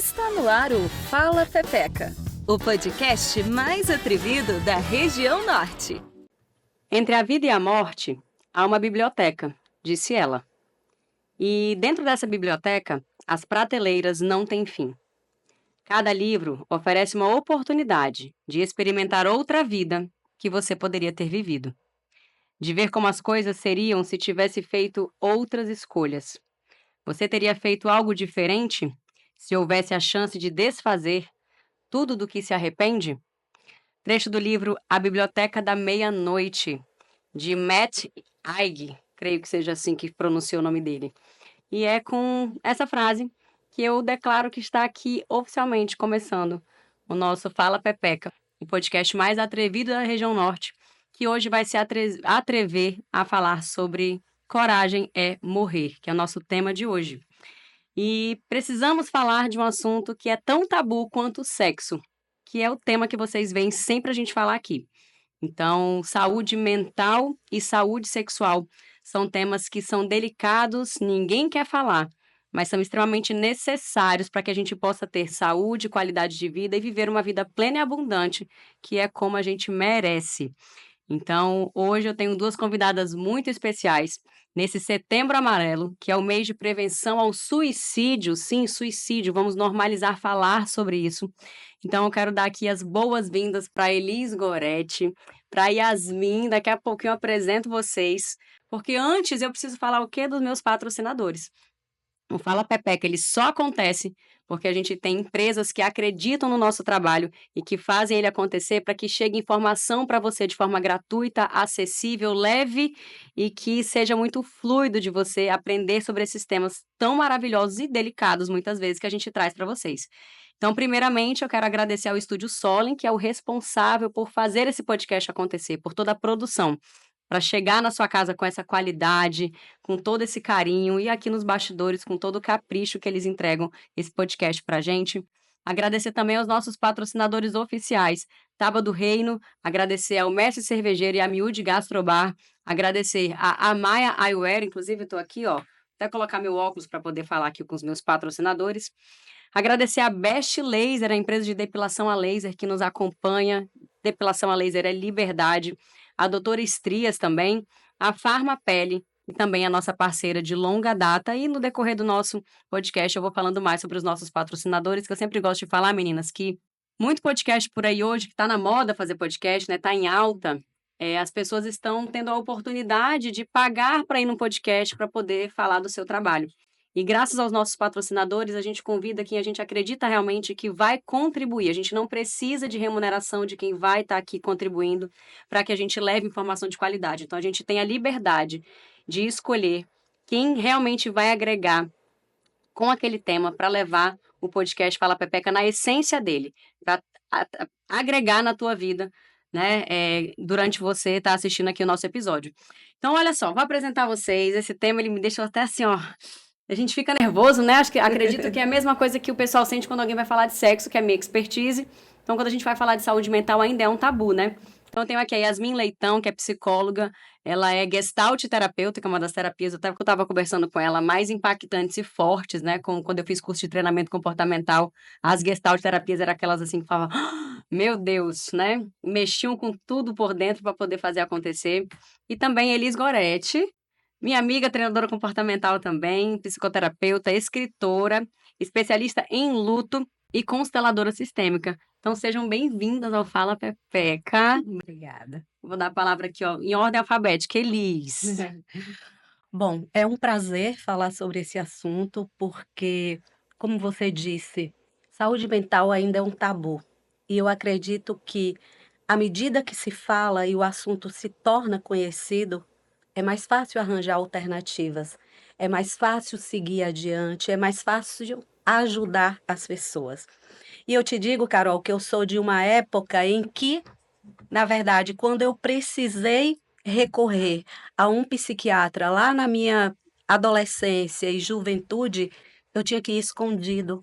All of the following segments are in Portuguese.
Está no ar o Fala Pepeca, o podcast mais atrevido da região norte. Entre a vida e a morte, há uma biblioteca, disse ela. E dentro dessa biblioteca, as prateleiras não têm fim. Cada livro oferece uma oportunidade de experimentar outra vida que você poderia ter vivido. De ver como as coisas seriam se tivesse feito outras escolhas. Você teria feito algo diferente se houvesse a chance de desfazer tudo do que se arrepende? Trecho do livro A Biblioteca da Meia-Noite, de Matt Haig, creio que seja assim que pronuncia o nome dele. E é com essa frase que eu declaro que está aqui oficialmente começando o nosso Fala Pepeca, o podcast mais atrevido da região norte, que hoje vai se atrever a falar sobre Coragem é Morrer, que é o nosso tema de hoje. E precisamos falar de um assunto que é tão tabu quanto o sexo, que é o tema que vocês veem sempre a gente falar aqui. Então, saúde mental e saúde sexual são temas que são delicados, ninguém quer falar, mas são extremamente necessários para que a gente possa ter saúde, qualidade de vida e viver uma vida plena e abundante, que é como a gente merece. Então, hoje eu tenho duas convidadas muito especiais nesse Setembro Amarelo, que é o mês de prevenção ao suicídio. Sim, suicídio, vamos normalizar falar sobre isso. Então, eu quero dar aqui as boas-vindas para Elis Goretti, para Yasmin. Daqui a pouquinho eu apresento vocês, porque antes eu preciso falar o quê dos meus patrocinadores. O Fala Pepeca, ele só acontece porque a gente tem empresas que acreditam no nosso trabalho e que fazem ele acontecer para que chegue informação para você de forma gratuita, acessível, leve e que seja muito fluido de você aprender sobre esses temas tão maravilhosos e delicados, muitas vezes, que a gente traz para vocês. Então, primeiramente, eu quero agradecer ao Estúdio Solen, que é o responsável por fazer esse podcast acontecer, por toda a produção, para chegar na sua casa com essa qualidade, com todo esse carinho e aqui nos bastidores com todo o capricho que eles entregam esse podcast para a gente. Agradecer também aos nossos patrocinadores oficiais, Tábua do Reino, agradecer ao Mestre Cervejeiro e a Miúde Gastrobar, agradecer a Amaya Eyewear, inclusive estou aqui, ó, até colocar meu óculos para poder falar aqui com os meus patrocinadores. Agradecer a Best Laser, a empresa de depilação a laser que nos acompanha. Depilação a laser é liberdade. A Doutora Estrias também, a Farma Pele e também a nossa parceira de longa data. E no decorrer do nosso podcast eu vou falando mais sobre os nossos patrocinadores, que eu sempre gosto de falar, meninas, que muito podcast por aí hoje, que está na moda fazer podcast, né? Está em alta. As pessoas estão tendo a oportunidade de pagar para ir num podcast para poder falar do seu trabalho. E graças aos nossos patrocinadores, a gente convida quem a gente acredita realmente que vai contribuir. A gente não precisa de remuneração de quem vai estar aqui contribuindo para que a gente leve informação de qualidade. Então, a gente tem a liberdade de escolher quem realmente vai agregar com aquele tema para levar o podcast Fala Pepeca na essência dele, para agregar na tua vida, né, durante você estar assistindo aqui o nosso episódio. Então, olha só, vou apresentar vocês. Esse tema, ele me deixa até assim, ó. A gente fica nervoso, né? Acredito que é a mesma coisa que o pessoal sente quando alguém vai falar de sexo, que é minha expertise. Então, quando a gente vai falar de saúde mental, ainda é um tabu, né? Então, eu tenho aqui a Yasmin Leitão, que é psicóloga. Ela é gestalt terapeuta, que é uma das terapias, até que eu estava conversando com ela, mais impactantes e fortes, né? Quando eu fiz curso de treinamento comportamental, as gestalt terapias eram aquelas assim que falavam, meu Deus, né? Mexiam com tudo por dentro para poder fazer acontecer. E também Elis Goretti, minha amiga, treinadora comportamental também, psicoterapeuta, escritora, especialista em luto e consteladora sistêmica. Então, sejam bem-vindas ao Fala Pepeca. Obrigada. Vou dar a palavra aqui, ó, em ordem alfabética. Elis. Bom, é um prazer falar sobre esse assunto, porque, como você disse, saúde mental ainda é um tabu. E eu acredito que, à medida que se fala e o assunto se torna conhecido, é mais fácil arranjar alternativas, é mais fácil seguir adiante, é mais fácil ajudar as pessoas. E eu te digo, Carol, que eu sou de uma época em que, na verdade, quando eu precisei recorrer a um psiquiatra lá na minha adolescência e juventude, eu tinha que ir escondido,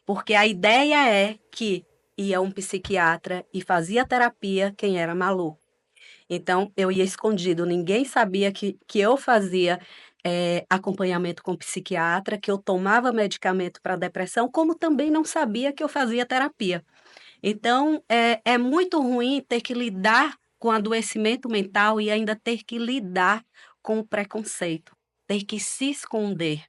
porque a ideia é que ia um psiquiatra e fazia terapia quem era maluco. Então, eu ia escondido, ninguém sabia que eu fazia acompanhamento com psiquiatra, que eu tomava medicamento para depressão, como também não sabia que eu fazia terapia. Então, é muito ruim ter que lidar com adoecimento mental e ainda ter que lidar com o preconceito, ter que se esconder.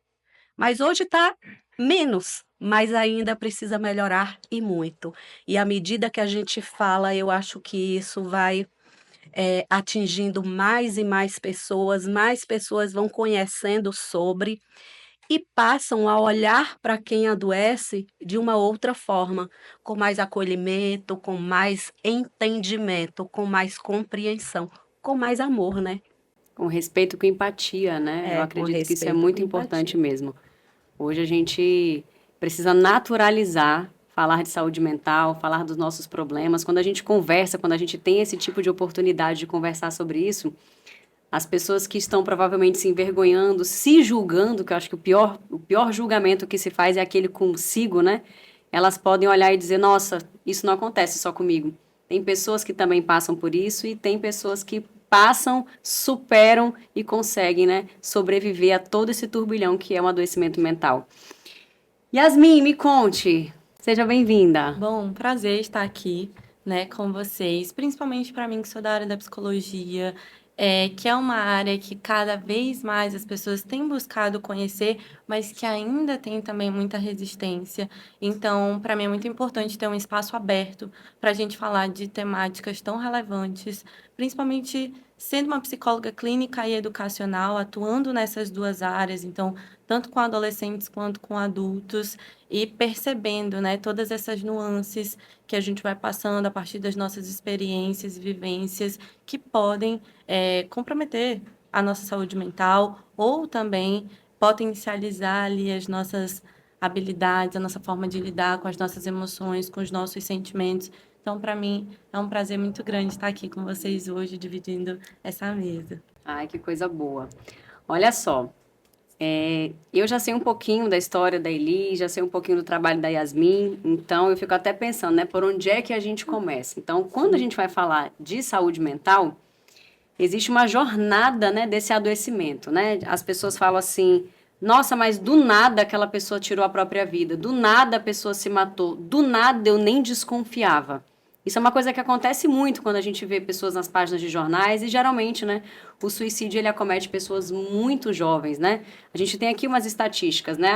Mas hoje está menos, mas ainda precisa melhorar e muito. E à medida que a gente fala, eu acho que isso vai atingindo mais pessoas vão conhecendo sobre e passam a olhar para quem adoece de uma outra forma, com mais acolhimento, com mais entendimento, com mais compreensão, com mais amor, né? Com respeito, com empatia, né? Eu Com acredito que isso é respeito, com muito empatia. importante mesmo. Hoje a gente precisa naturalizar falar de saúde mental, falar dos nossos problemas. Quando a gente conversa, quando a gente tem esse tipo de oportunidade de conversar sobre isso, as pessoas que estão provavelmente se envergonhando, se julgando, que eu acho que o pior julgamento que se faz é aquele consigo, né? Elas podem olhar e dizer, nossa, isso não acontece só comigo. Tem pessoas que também passam por isso e tem pessoas que passam, superam e conseguem, né, sobreviver a todo esse turbilhão que é um adoecimento mental. Yasmin, me conte. Seja bem-vinda. Bom, prazer estar aqui, né, com vocês, principalmente para mim que sou da área da psicologia, que é uma área que cada vez mais as pessoas têm buscado conhecer, mas que ainda tem também muita resistência. Então, para mim é muito importante ter um espaço aberto para a gente falar de temáticas tão relevantes, principalmente sendo uma psicóloga clínica e educacional, atuando nessas duas áreas, então, tanto com adolescentes quanto com adultos e percebendo, né, todas essas nuances que a gente vai passando a partir das nossas experiências e vivências que podem comprometer a nossa saúde mental ou também potencializar ali as nossas habilidades, a nossa forma de lidar com as nossas emoções, com os nossos sentimentos. Então, para mim, é um prazer muito grande estar aqui com vocês hoje, dividindo essa mesa. Ai, que coisa boa. Olha só, eu já sei um pouquinho da história da Eli, já sei um pouquinho do trabalho da Yasmin, então eu fico até pensando, né, por onde é que a gente começa? Então, quando a gente vai falar de saúde mental, existe uma jornada, né, desse adoecimento, né? As pessoas falam assim, nossa, mas do nada aquela pessoa tirou a própria vida, do nada a pessoa se matou, do nada eu nem desconfiava. Isso é uma coisa que acontece muito quando a gente vê pessoas nas páginas de jornais e geralmente, né, o suicídio ele acomete pessoas muito jovens, né? A gente tem aqui umas estatísticas, né?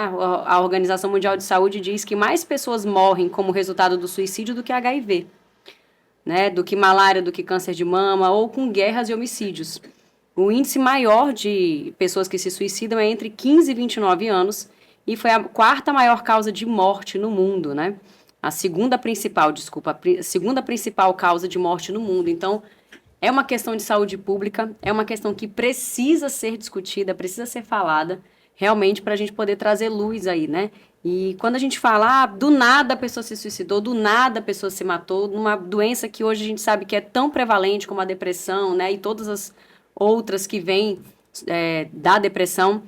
A Organização Mundial de Saúde diz que mais pessoas morrem como resultado do suicídio do que HIV, né? Do que malária, do que câncer de mama ou com guerras e homicídios. O índice maior de pessoas que se suicidam é entre 15 e 29 anos e foi a quarta maior causa de morte no mundo, né? A segunda principal causa de morte no mundo. Então, é uma questão de saúde pública, é uma questão que precisa ser discutida, precisa ser falada, realmente para a gente poder trazer luz aí, né? E quando a gente fala, do nada a pessoa se suicidou, do nada a pessoa se matou, numa doença que hoje a gente sabe que é tão prevalente como a depressão, né? E todas as outras que vêm da depressão.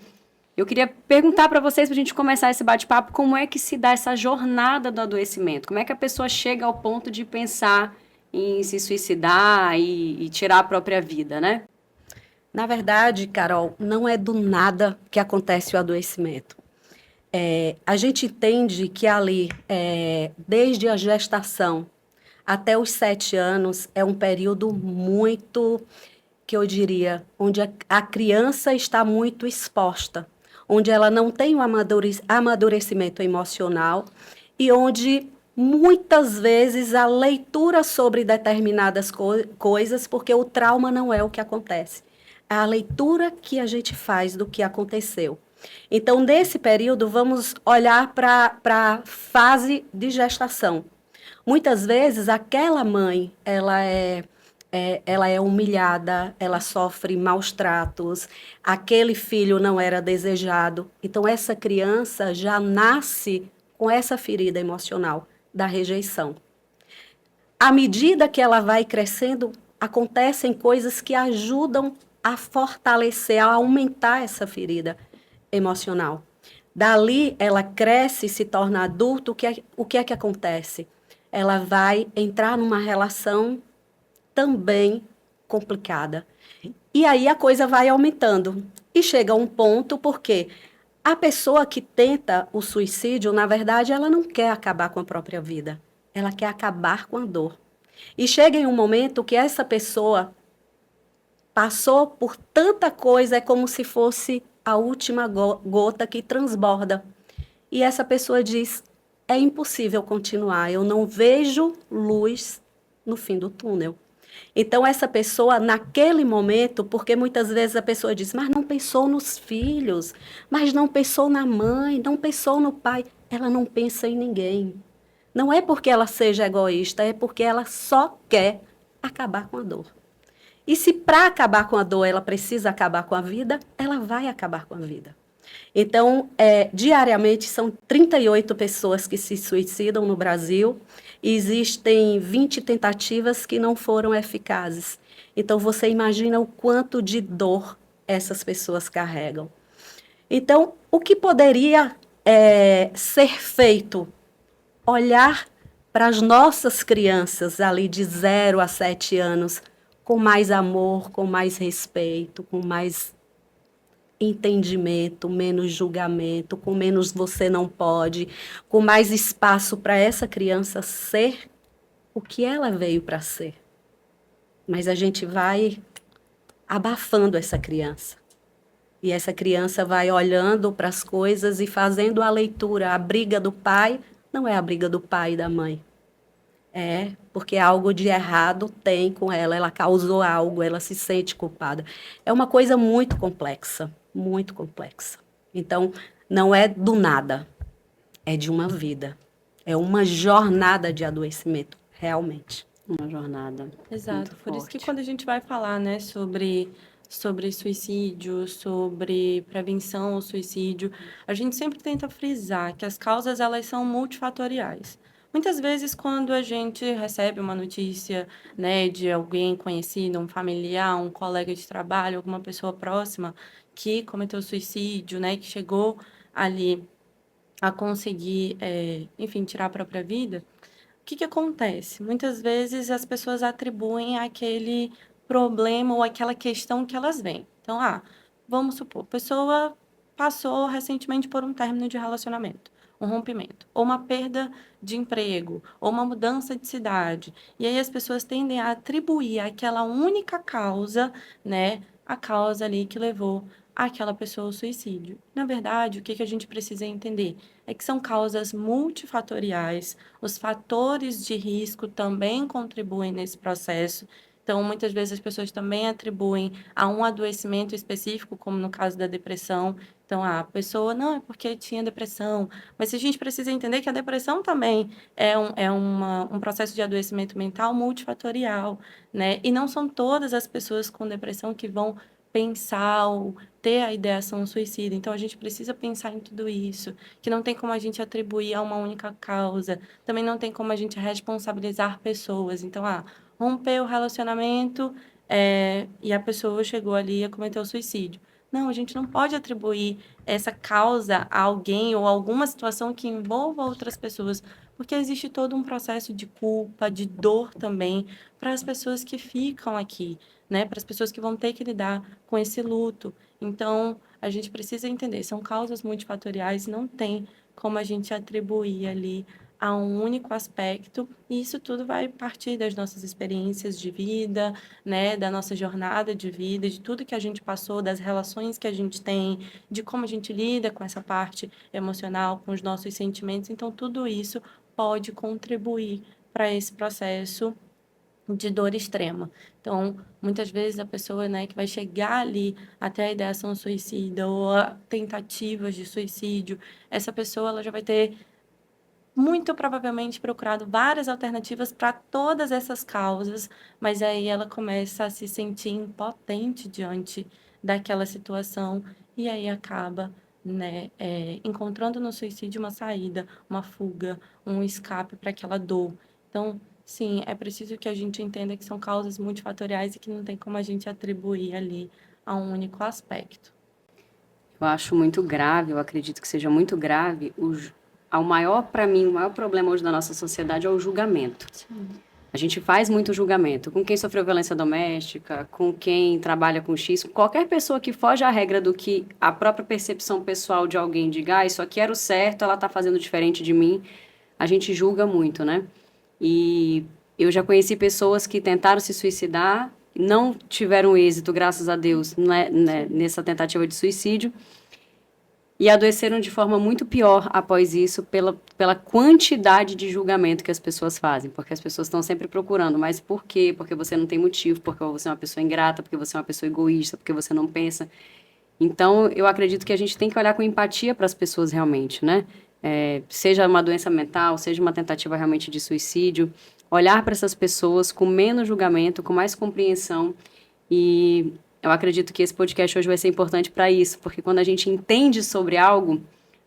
Eu queria perguntar para vocês, para a gente começar esse bate-papo, como é que se dá essa jornada do adoecimento? Como é que a pessoa chega ao ponto de pensar em se suicidar e tirar a própria vida, né? Na verdade, Carol, não é do nada que acontece o adoecimento. A gente entende que ali, desde a gestação até os 7 anos, é um período muito, que eu diria, onde a criança está muito exposta, onde ela não tem um amadurecimento emocional e onde muitas vezes a leitura sobre determinadas coisas, porque o trauma não é o que acontece, é a leitura que a gente faz do que aconteceu. Então, nesse período, vamos olhar para a fase de gestação. Muitas vezes, aquela mãe, ela é humilhada, ela sofre maus tratos, aquele filho não era desejado. Então, essa criança já nasce com essa ferida emocional da rejeição. À medida que ela vai crescendo, acontecem coisas que ajudam a fortalecer, a aumentar essa ferida emocional. Dali, ela cresce e se torna adulto, o que é que acontece? Ela vai entrar numa relação também complicada. E aí a coisa vai aumentando. E chega a um ponto porque a pessoa que tenta o suicídio, na verdade, ela não quer acabar com a própria vida. Ela quer acabar com a dor. E chega em um momento que essa pessoa passou por tanta coisa, é como se fosse a última gota que transborda. E essa pessoa diz: é impossível continuar, eu não vejo luz no fim do túnel. Então, essa pessoa, naquele momento, porque muitas vezes a pessoa diz, mas não pensou nos filhos, mas não pensou na mãe, não pensou no pai. Ela não pensa em ninguém. Não é porque ela seja egoísta, é porque ela só quer acabar com a dor. E se para acabar com a dor ela precisa acabar com a vida, ela vai acabar com a vida. Então, diariamente são 38 pessoas que se suicidam no Brasil e existem 20 tentativas que não foram eficazes. Então, você imagina o quanto de dor essas pessoas carregam. Então, o que poderia ser feito? Olhar para as nossas crianças ali de 0 a 7 anos com mais amor, com mais respeito, com mais entendimento, menos julgamento, com menos você não pode, com mais espaço para essa criança ser o que ela veio para ser. Mas a gente vai abafando essa criança. E essa criança vai olhando para as coisas e fazendo a leitura. A briga do pai não é a briga do pai e da mãe. É porque algo de errado tem com ela, ela causou algo, ela se sente culpada. É uma coisa muito complexa, muito complexa. Então, não é do nada, é de uma vida. É uma jornada de adoecimento, realmente. Uma jornada. Exato, muito por isso que forte. quando a gente vai falar, né, sobre suicídio, sobre prevenção ao suicídio, a gente sempre tenta frisar que as causas elas são multifatoriais. Muitas vezes, quando a gente recebe uma notícia, né, de alguém conhecido, um familiar, um colega de trabalho, alguma pessoa próxima que cometeu suicídio, né, que chegou ali a conseguir, enfim, tirar a própria vida, o que que acontece? Muitas vezes as pessoas atribuem aquele problema ou aquela questão que elas veem. Então, vamos supor, a pessoa passou recentemente por um término de relacionamento, um rompimento, ou uma perda de emprego, ou uma mudança de cidade. E aí as pessoas tendem a atribuir aquela única causa, né, a causa ali que levou aquela pessoa ao suicídio. Na verdade, o que que a gente precisa entender é que são causas multifatoriais, os fatores de risco também contribuem nesse processo. Então, muitas vezes as pessoas também atribuem a um adoecimento específico, como no caso da depressão. Então, a pessoa, não, é porque tinha depressão. Mas a gente precisa entender que a depressão também é um processo de adoecimento mental multifatorial, né? E não são todas as pessoas com depressão que vão pensar ou ter a ideação suicida. Então, a gente precisa pensar em tudo isso, que não tem como a gente atribuir a uma única causa, também não tem como a gente responsabilizar pessoas. Então, rompeu o relacionamento, e a pessoa chegou ali a cometer o suicídio. Não, a gente não pode atribuir essa causa a alguém ou a alguma situação que envolva outras pessoas, porque existe todo um processo de culpa, de dor também para as pessoas que ficam aqui, né? Para as pessoas que vão ter que lidar com esse luto. Então, a gente precisa entender, são causas multifatoriais, não tem como a gente atribuir ali a um único aspecto, e isso tudo vai partir das nossas experiências de vida, né, da nossa jornada de vida, de tudo que a gente passou, das relações que a gente tem, de como a gente lida com essa parte emocional, com os nossos sentimentos. Então, tudo isso pode contribuir para esse processo de dor extrema. Então, muitas vezes a pessoa, né, que vai chegar ali até a ideação suicida ou a tentativas de suicídio, essa pessoa ela já vai ter muito provavelmente procurado várias alternativas para todas essas causas, mas aí ela começa a se sentir impotente diante daquela situação e aí acaba, né, encontrando no suicídio uma saída, uma fuga, um escape para aquela dor. Então, sim, é preciso que a gente entenda que são causas multifatoriais e que não tem como a gente atribuir ali a um único aspecto. Eu acho muito grave, eu acredito que seja muito grave, para mim, o maior problema hoje da nossa sociedade é o julgamento. Sim. A gente faz muito julgamento com quem sofreu violência doméstica, com quem trabalha com X, qualquer pessoa que foge à regra do que a própria percepção pessoal de alguém diga, ah, isso aqui era o certo, ela tá fazendo diferente de mim, a gente julga muito, né? E eu já conheci pessoas que tentaram se suicidar, não tiveram êxito, graças a Deus, nessa tentativa de suicídio, e adoeceram de forma muito pior após isso, pela quantidade de julgamento que as pessoas fazem. Porque as pessoas estão sempre procurando, mas por quê? Porque você não tem motivo, porque você é uma pessoa ingrata, porque você é uma pessoa egoísta, porque você não pensa. Então, eu acredito que a gente tem que olhar com empatia para as pessoas realmente, né? Seja uma doença mental, seja uma tentativa realmente de suicídio, olhar para essas pessoas com menos julgamento, com mais compreensão. E eu acredito que esse podcast hoje vai ser importante para isso, porque quando a gente entende sobre algo,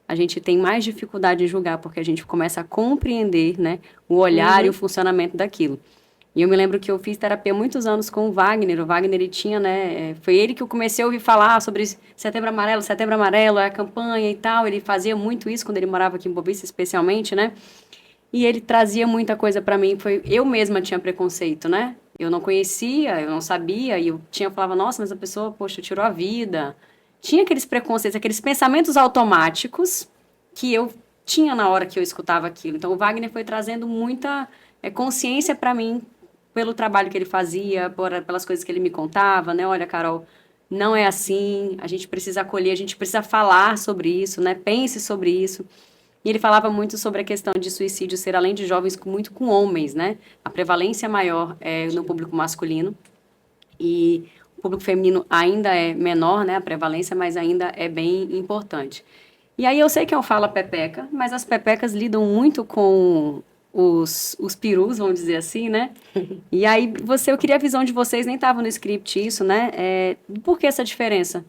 a gente tem mais dificuldade em julgar, porque a gente começa a compreender, né, o olhar e o funcionamento daquilo. E eu me lembro que eu fiz terapia há muitos anos com o Wagner. O Wagner, ele tinha, né, foi ele que eu comecei a ouvir falar sobre Setembro Amarelo, é a campanha e tal. Ele fazia muito isso quando ele morava aqui em Boa Vista, especialmente, né? E ele trazia muita coisa para mim. Eu mesma tinha preconceito, né? Eu não conhecia, eu não sabia, e falava, nossa, mas a pessoa, poxa, tirou a vida. Tinha aqueles preconceitos, aqueles pensamentos automáticos que eu tinha na hora que eu escutava aquilo. Então, o Wagner foi trazendo muita consciência para mim, pelo trabalho que ele fazia, pelas coisas que ele me contava, né? Olha, Carol, não é assim, a gente precisa acolher, a gente precisa falar sobre isso, né? Pense sobre isso. E ele falava muito sobre a questão de suicídio ser, além de jovens, muito com homens, né? A prevalência maior é no público masculino e o público feminino ainda é menor, né? A prevalência, mas ainda é bem importante. E aí eu sei que é um fala pepeca, mas as pepecas lidam muito com os perus, vamos dizer assim, né? E aí eu queria a visão de vocês, nem estava no script isso, né? Por que essa diferença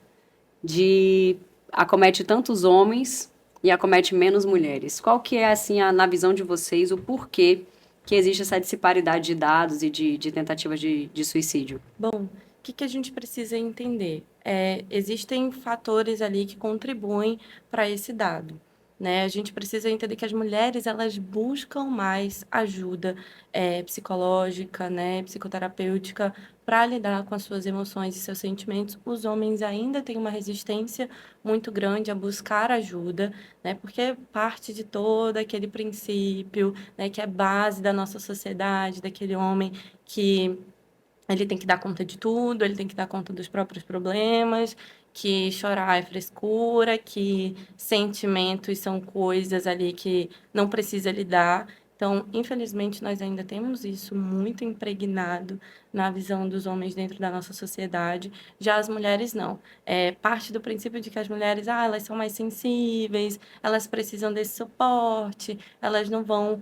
de acomete tantos homens e acomete menos mulheres? Qual que é, assim, na visão de vocês, o porquê que existe essa disparidade de dados e de tentativas de suicídio? Bom, o que a gente precisa entender? Existem fatores ali que contribuem para esse dado, né? A gente precisa entender que as mulheres, elas buscam mais ajuda psicológica, né, psicoterapêutica, para lidar com as suas emoções e seus sentimentos. Os homens ainda têm uma resistência muito grande a buscar ajuda, né, porque parte de todo aquele princípio, né, que é base da nossa sociedade, daquele homem que ele tem que dar conta de tudo, ele tem que dar conta dos próprios problemas, que chorar é frescura, que sentimentos são coisas ali que não precisa lidar. Então, infelizmente, nós ainda temos isso muito impregnado na visão dos homens dentro da nossa sociedade. Já as mulheres, não. Parte do princípio de que as mulheres, elas são mais sensíveis, elas precisam desse suporte, elas não vão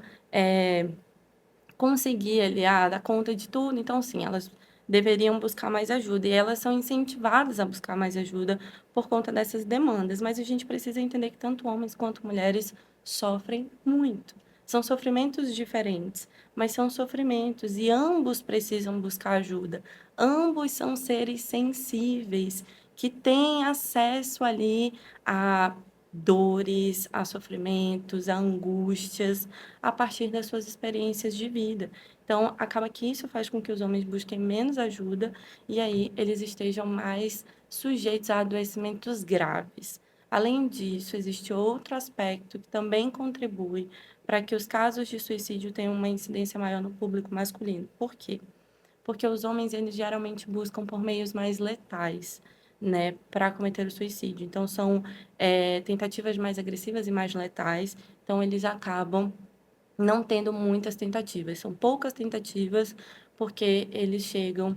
conseguir ali, dar conta de tudo. Então, sim, elas deveriam buscar mais ajuda. E elas são incentivadas a buscar mais ajuda por conta dessas demandas. Mas a gente precisa entender que tanto homens quanto mulheres sofrem muito. São sofrimentos diferentes, mas são sofrimentos e ambos precisam buscar ajuda. Ambos são seres sensíveis que têm acesso ali a dores, a sofrimentos, a angústias, a partir das suas experiências de vida. Então, acaba que isso faz com que os homens busquem menos ajuda e aí eles estejam mais sujeitos a adoecimentos graves. Além disso, existe outro aspecto que também contribui para que os casos de suicídio tenham uma incidência maior no público masculino. Por quê? Porque os homens, eles geralmente buscam por meios mais letais, né, para cometer o suicídio. Então, são tentativas mais agressivas e mais letais. Então, eles acabam não tendo muitas tentativas. São poucas tentativas, porque eles chegam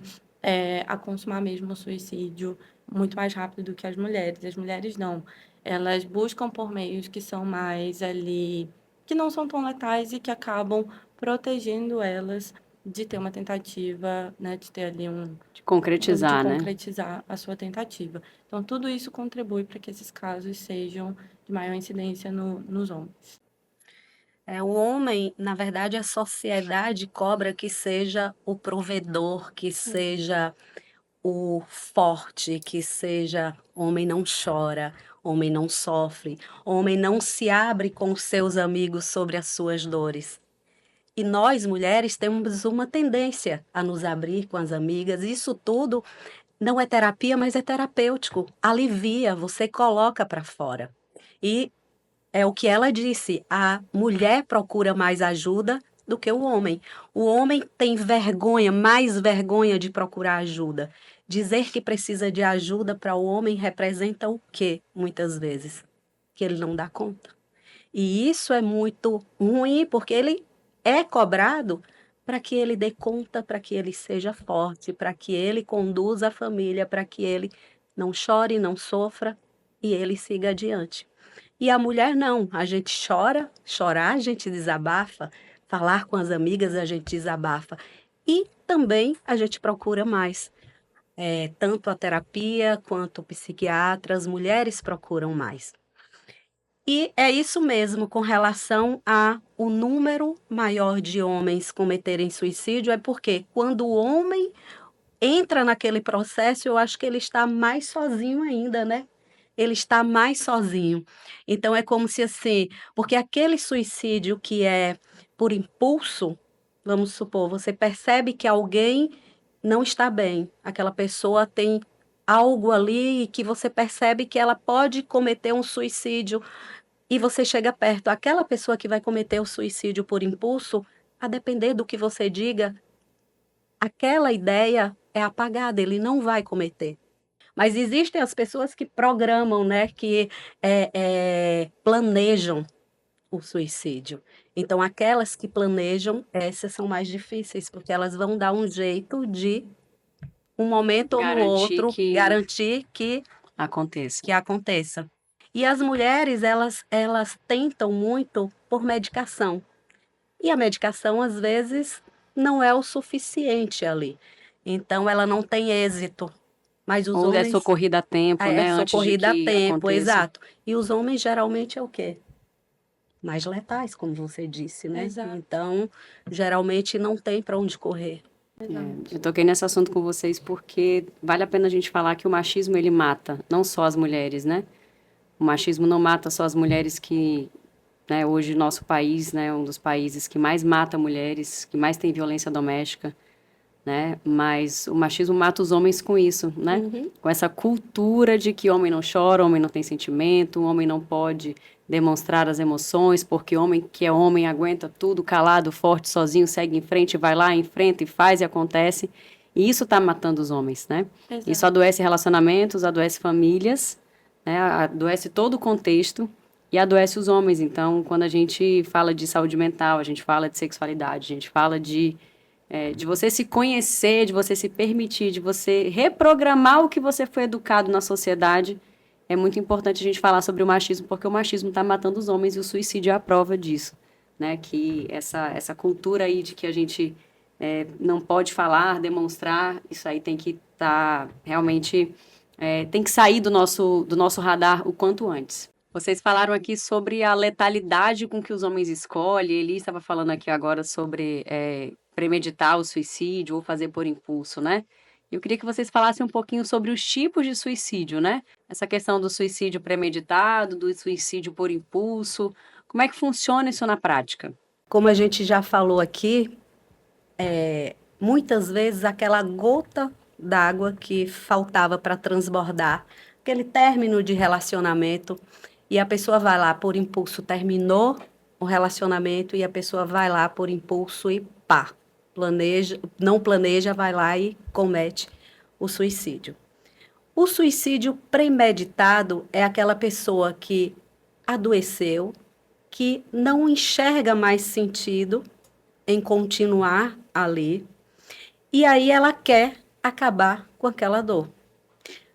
a consumar mesmo o suicídio muito mais rápido do que as mulheres. As mulheres não. Elas buscam por meios que são mais ali, que não são tão letais e que acabam protegendo elas de ter uma tentativa, né, de ter ali De concretizar, de né? concretizar a sua tentativa. Então, tudo isso contribui para que esses casos sejam de maior incidência nos homens. O homem, na verdade, a sociedade cobra que seja o provedor, que seja o forte, que seja homem não chora, homem não sofre, homem não se abre com seus amigos sobre as suas dores. E nós, mulheres, temos uma tendência a nos abrir com as amigas. Isso tudo não é terapia, mas é terapêutico. Alivia, você coloca para fora. E é o que ela disse, a mulher procura mais ajuda do que o homem. O homem tem vergonha, mais vergonha de procurar ajuda. Dizer que precisa de ajuda para o homem representa o quê, muitas vezes? Que ele não dá conta. E isso é muito ruim, porque ele é cobrado para que ele dê conta, para que ele seja forte, para que ele conduza a família, para que ele não chore, não sofra e ele siga adiante. E a mulher não, a gente chora, chorar a gente desabafa, falar com as amigas a gente desabafa. E também a gente procura mais. Tanto a terapia quanto o psiquiatra, as mulheres procuram mais. E é isso mesmo, com relação a o número maior de homens cometerem suicídio, é porque quando o homem entra naquele processo, eu acho que ele está mais sozinho ainda, né? Ele está mais sozinho. Então é como se assim, porque aquele suicídio que é por impulso, vamos supor, você percebe que alguém não está bem, aquela pessoa tem algo ali que você percebe que ela pode cometer um suicídio e você chega perto. Aquela pessoa que vai cometer o suicídio por impulso, a depender do que você diga, aquela ideia é apagada, ele não vai cometer. Mas existem as pessoas que programam, né, que planejam o suicídio. Então, aquelas que planejam, essas são mais difíceis, porque elas vão dar um jeito de, um momento ou no outro, garantir que aconteça. E as mulheres, elas tentam muito por medicação. E a medicação, às vezes, não é o suficiente ali. Então, ela não tem êxito. Mas os Ou homens... é socorrida a tempo, né? Antes de socorrida a que tempo, aconteça. exato. E os homens, geralmente, é o quê? Mais letais, como você disse, né? Exato. Então, geralmente, não tem para onde correr. Eu toquei nesse assunto com vocês porque vale a pena a gente falar que o machismo, ele mata, não só as mulheres, né? O machismo não mata só as mulheres que, né, hoje o nosso país, né, é um dos países que mais mata mulheres, que mais tem violência doméstica, né? Mas o machismo mata os homens com isso, né? Com essa cultura de que homem não chora, homem não tem sentimento, homem não pode demonstrar as emoções, porque homem que é homem aguenta tudo calado, forte, sozinho, segue em frente, vai lá, enfrenta e faz e acontece. E isso está matando os homens, né? Exato. Isso adoece relacionamentos, adoece famílias, né? Adoece todo o contexto e adoece os homens. Então, quando a gente fala de saúde mental, a gente fala de sexualidade, a gente fala de você se conhecer, de você se permitir, de você reprogramar o que você foi educado na sociedade. É muito importante a gente falar sobre o machismo, porque o machismo está matando os homens e o suicídio é a prova disso, né? Que essa cultura aí de que a gente não pode falar, demonstrar, isso aí tem que estar realmente... tem que sair do nosso radar o quanto antes. Vocês falaram aqui sobre a letalidade com que os homens escolhem. Eli estava falando aqui agora sobre premeditar o suicídio ou fazer por impulso, né? Eu queria que vocês falassem um pouquinho sobre os tipos de suicídio, né? Essa questão do suicídio premeditado, do suicídio por impulso. Como é que funciona isso na prática? Como a gente já falou aqui, muitas vezes aquela gota d'água que faltava para transbordar, aquele término de relacionamento, e a pessoa vai lá por impulso, terminou o relacionamento, e a pessoa vai lá por impulso e pá, não planeja, vai lá e comete o suicídio. O suicídio premeditado é aquela pessoa que adoeceu, que não enxerga mais sentido em continuar ali, e aí ela quer acabar com aquela dor.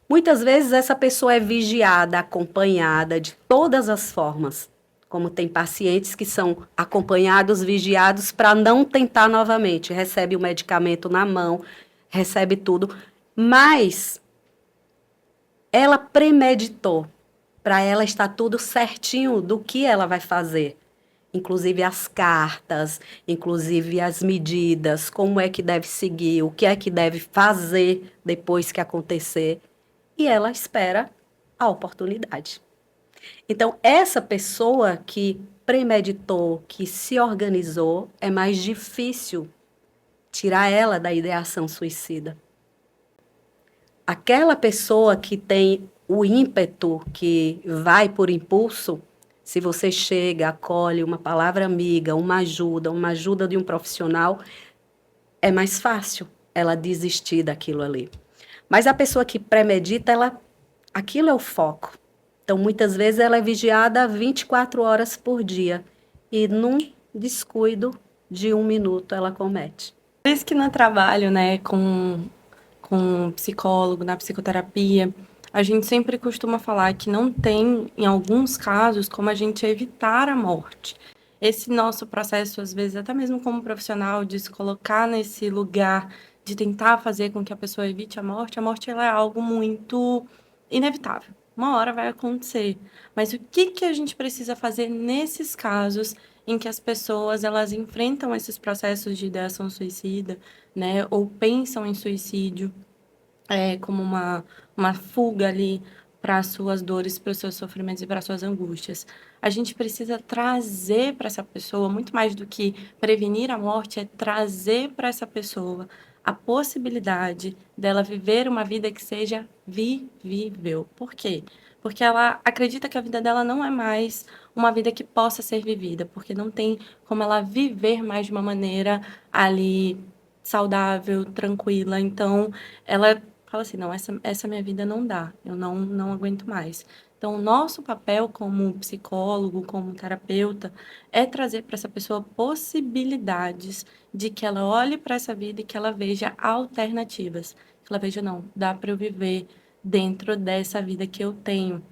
Muitas vezes essa pessoa é vigiada, acompanhada de todas as formas, como tem pacientes que são acompanhados, vigiados para não tentar novamente, recebe o medicamento na mão, recebe tudo, mas ela premeditou, para ela está tudo certinho do que ela vai fazer. Inclusive as cartas, inclusive as medidas, como é que deve seguir, o que é que deve fazer depois que acontecer. E ela espera a oportunidade. Então, essa pessoa que premeditou, que se organizou, é mais difícil tirar ela da ideação suicida. Aquela pessoa que tem o ímpeto, que vai por impulso, se você chega, acolhe uma palavra amiga, uma ajuda de um profissional, é mais fácil ela desistir daquilo ali. Mas a pessoa que premedita, aquilo é o foco. Então, muitas vezes, ela é vigiada 24 horas por dia. E num descuido de 1 minuto, ela comete. Por isso que no trabalho, né, com um psicólogo, na psicoterapia, a gente sempre costuma falar que não tem, em alguns casos, como a gente evitar a morte. Esse nosso processo, às vezes, até mesmo como profissional, de se colocar nesse lugar, de tentar fazer com que a pessoa evite a morte ela é algo muito inevitável. Uma hora vai acontecer. Mas o que a gente precisa fazer nesses casos em que as pessoas elas enfrentam esses processos de ideação suicida, né, ou pensam em suicídio como uma fuga ali para as suas dores, para os seus sofrimentos e para as suas angústias. A gente precisa trazer para essa pessoa, muito mais do que prevenir a morte, é trazer para essa pessoa a possibilidade dela viver uma vida que seja vivível. Por quê? Porque ela acredita que a vida dela não é mais uma vida que possa ser vivida, porque não tem como ela viver mais de uma maneira ali saudável, tranquila. Então, ela fala assim, não, essa minha vida não dá, eu não aguento mais. Então, o nosso papel como psicólogo, como terapeuta, é trazer para essa pessoa possibilidades de que ela olhe para essa vida e que ela veja alternativas. Que ela veja, não, dá para eu viver dentro dessa vida que eu tenho.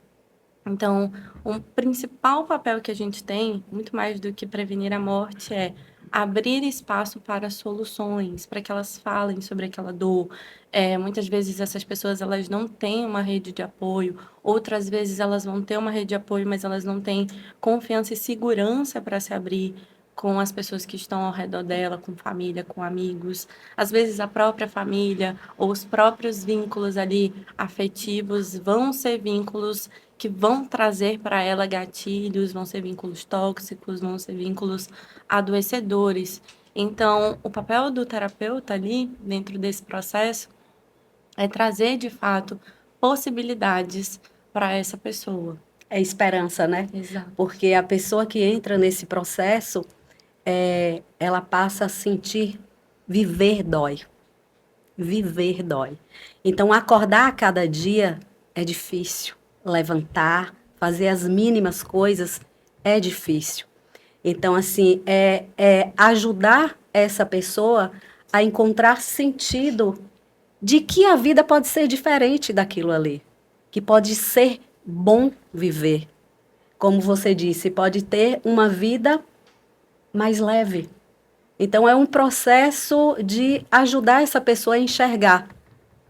Então, o principal papel que a gente tem, muito mais do que prevenir a morte, é abrir espaço para soluções, para que elas falem sobre aquela dor. Muitas vezes essas pessoas elas não têm uma rede de apoio, outras vezes elas vão ter uma rede de apoio, mas elas não têm confiança e segurança para se abrir com as pessoas que estão ao redor dela, com família, com amigos. Às vezes a própria família ou os próprios vínculos ali afetivos vão ser vínculos que vão trazer para ela gatilhos, vão ser vínculos tóxicos, vão ser vínculos adoecedores. Então, o papel do terapeuta ali, dentro desse processo, é trazer, de fato, possibilidades para essa pessoa. É esperança, né? Exato. Porque a pessoa que entra nesse processo, ela passa a sentir viver dói. Viver dói. Então, acordar a cada dia é difícil. Levantar, fazer as mínimas coisas é difícil. Então, assim, ajudar essa pessoa a encontrar sentido de que a vida pode ser diferente daquilo ali, que pode ser bom viver. Como você disse, pode ter uma vida mais leve. Então, é um processo de ajudar essa pessoa a enxergar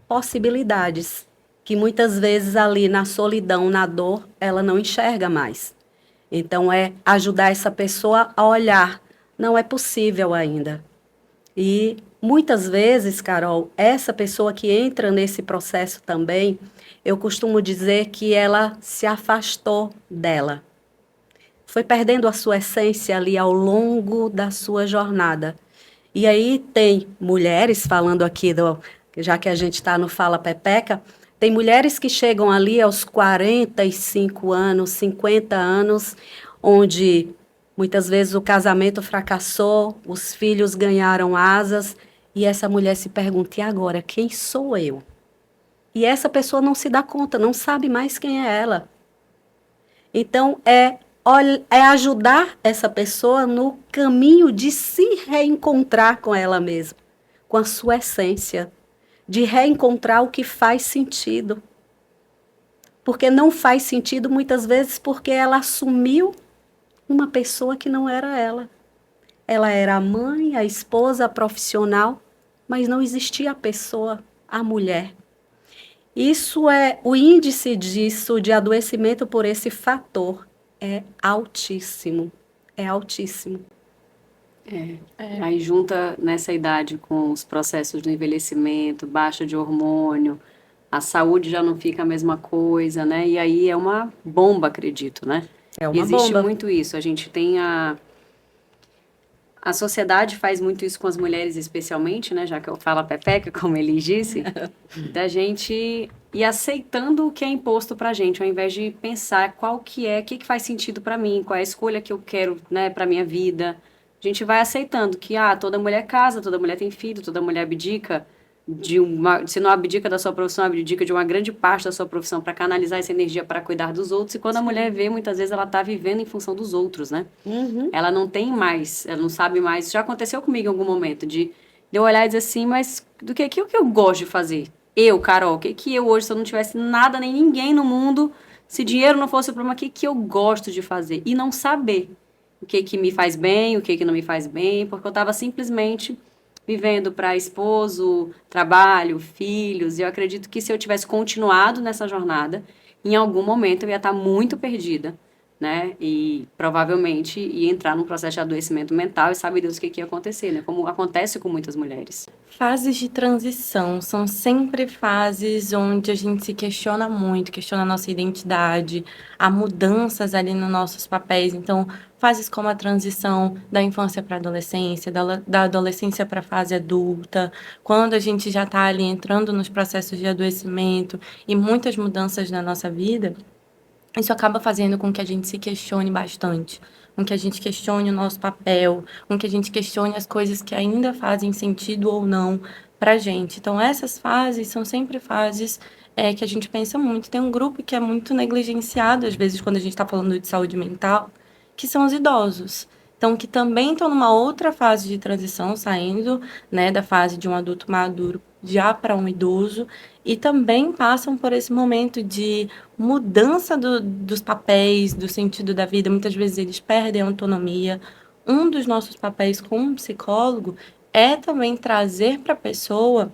possibilidades que muitas vezes ali na solidão, na dor, ela não enxerga mais. Então, é ajudar essa pessoa a olhar. Não é possível ainda. E muitas vezes, Carol, essa pessoa que entra nesse processo também, eu costumo dizer que ela se afastou dela. Foi perdendo a sua essência ali ao longo da sua jornada. E aí tem mulheres, falando aqui, já que a gente está no Fala Pepeca, tem mulheres que chegam ali aos 45 anos, 50 anos, onde muitas vezes o casamento fracassou, os filhos ganharam asas, e essa mulher se pergunta, e agora, quem sou eu? E essa pessoa não se dá conta, não sabe mais quem é ela. Então, é ajudar essa pessoa no caminho de se reencontrar com ela mesma, com a sua essência, de reencontrar o que faz sentido. Porque não faz sentido muitas vezes porque ela assumiu uma pessoa que não era ela. Ela era a mãe, a esposa, a profissional, mas não existia a pessoa, a mulher. O índice disso, de adoecimento por esse fator, é altíssimo. É altíssimo. Aí junta nessa idade com os processos do envelhecimento, baixa de hormônio, a saúde já não fica a mesma coisa, né? E aí é uma bomba, acredito, né? É E uma existe bomba. muito isso. A gente tem a sociedade faz muito isso com as mulheres, especialmente, né? Já que eu falo a pepeca, como ele disse, da gente ir aceitando o que é imposto pra gente, ao invés de pensar qual que é, o que que faz sentido pra mim, qual é a escolha que eu quero, né, pra minha vida. A gente vai aceitando que, toda mulher casa, toda mulher tem filho, toda mulher abdica se não abdica da sua profissão, abdica de uma grande parte da sua profissão para canalizar essa energia para cuidar dos outros. E quando a mulher vê, muitas vezes ela tá vivendo em função dos outros, né? Uhum. Ela não tem mais, ela não sabe mais. Isso já aconteceu comigo em algum momento, de eu olhar e dizer assim, mas do que eu gosto de fazer? Eu, Carol, o que eu hoje, se eu não tivesse nada nem ninguém no mundo, se dinheiro não fosse o problema, o que eu gosto de fazer? E não saber o que me faz bem, o que não me faz bem, porque eu estava simplesmente vivendo para esposo, trabalho, filhos, e eu acredito que se eu tivesse continuado nessa jornada, em algum momento eu ia estar muito perdida, né? E provavelmente ia entrar num processo de adoecimento mental e sabe Deus o que ia acontecer, né? Como acontece com muitas mulheres. Fases de transição são sempre fases onde a gente se questiona muito, questiona a nossa identidade, há mudanças ali nos nossos papéis. Então, fases como a transição da infância para a adolescência, da adolescência para a fase adulta, quando a gente já está ali entrando nos processos de adoecimento e muitas mudanças na nossa vida, isso acaba fazendo com que a gente se questione bastante, com que a gente questione o nosso papel, com que a gente questione as coisas que ainda fazem sentido ou não para a gente. Então, essas fases são sempre fases que a gente pensa muito. Tem um grupo que é muito negligenciado, às vezes, quando a gente está falando de saúde mental, que são os idosos. Então, que também estão numa outra fase de transição, saindo, né, da fase de um adulto maduro já para um idoso, e também passam por esse momento de mudança dos papéis, do sentido da vida. Muitas vezes eles perdem a autonomia. Um dos nossos papéis como psicólogo é também trazer para a pessoa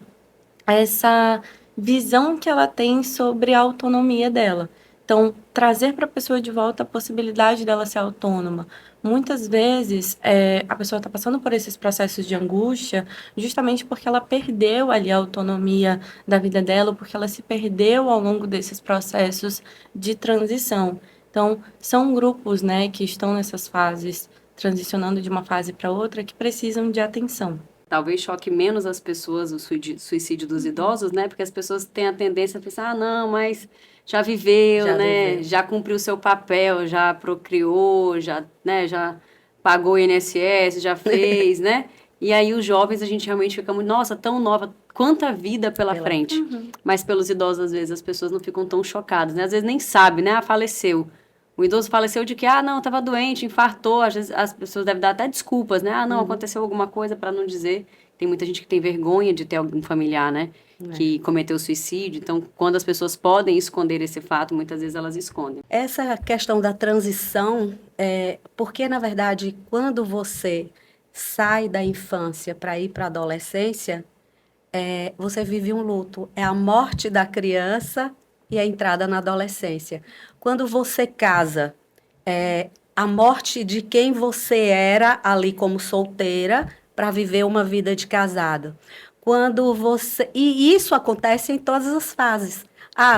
essa visão que ela tem sobre a autonomia dela. Então, trazer para a pessoa de volta a possibilidade dela ser autônoma. Muitas vezes, a pessoa está passando por esses processos de angústia justamente porque ela perdeu ali a autonomia da vida dela, porque ela se perdeu ao longo desses processos de transição. Então, são grupos, né, que estão nessas fases, transicionando de uma fase para outra, que precisam de atenção. Talvez choque menos as pessoas o suicídio dos idosos, né? Porque as pessoas têm a tendência a pensar, não, mas já viveu, Já né? viveu. Já cumpriu seu papel, já procriou, já, né? Já pagou o INSS, já fez, né? E aí os jovens a gente realmente fica muito, nossa, tão nova, quanta vida pela frente. Mas pelos idosos, às vezes, as pessoas não ficam tão chocadas, né? Às vezes nem sabe, né? Faleceu. O idoso faleceu de que, não, estava doente, infartou. Às vezes as pessoas devem dar até desculpas, né? Não, aconteceu alguma coisa para não dizer. Tem muita gente que tem vergonha de ter algum familiar, né? Que cometeu suicídio. Então, quando as pessoas podem esconder esse fato, muitas vezes elas escondem. Essa questão da transição, porque, na verdade, quando você sai da infância para ir para a adolescência, você vive um luto. É a morte da criança e a entrada na adolescência. Quando você casa, a morte de quem você era ali como solteira para viver uma vida de casado. Quando você... E isso acontece em todas as fases.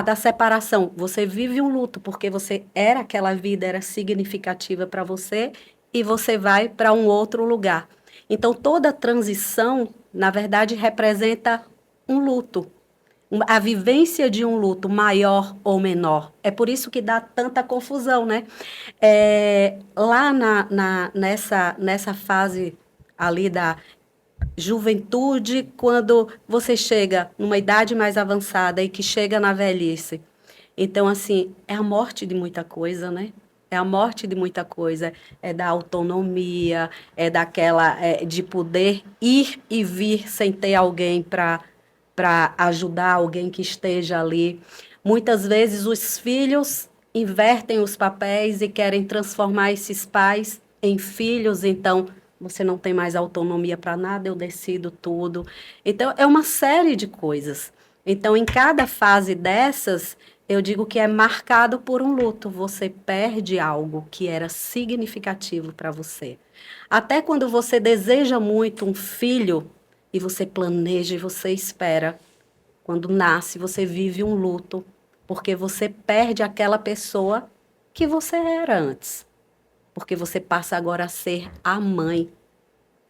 Da separação. Você vive um luto porque você era aquela vida, era significativa para você e você vai para um outro lugar. Então, toda transição, na verdade, representa um luto. A vivência de um luto maior ou menor. É por isso que dá tanta confusão, né? Lá nessa fase ali da juventude, quando você chega numa idade mais avançada e que chega na velhice. Então, assim, é a morte de muita coisa, né? É a morte de muita coisa, é da autonomia, de poder ir e vir sem ter alguém para ajudar, alguém que esteja ali. Muitas vezes os filhos invertem os papéis e querem transformar esses pais em filhos, então você não tem mais autonomia para nada, eu decido tudo. Então, é uma série de coisas. Então, em cada fase dessas, eu digo que é marcado por um luto. Você perde algo que era significativo para você. Até quando você deseja muito um filho, e você planeja e você espera, quando nasce, você vive um luto, porque você perde aquela pessoa que você era antes. Porque você passa agora a ser a mãe.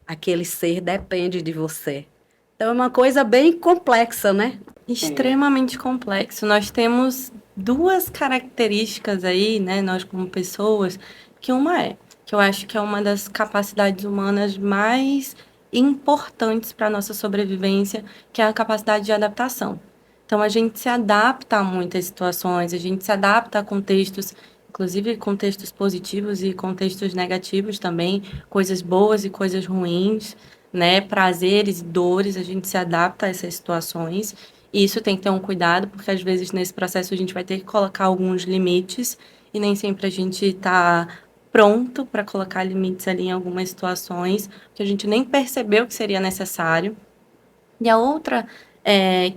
Aquele ser depende de você. Então é uma coisa bem complexa, né? Extremamente complexo. Nós temos duas características aí, né, nós como pessoas, que uma é, que eu acho que é uma das capacidades humanas mais importantes para a nossa sobrevivência, que é a capacidade de adaptação. Então, a gente se adapta a muitas situações, a gente se adapta a contextos, inclusive contextos positivos e contextos negativos também, coisas boas e coisas ruins, né, prazeres e dores, a gente se adapta a essas situações. E isso tem que ter um cuidado, porque às vezes nesse processo a gente vai ter que colocar alguns limites e nem sempre a gente está pronto para colocar limites ali em algumas situações, que a gente nem percebeu que seria necessário. E a outra,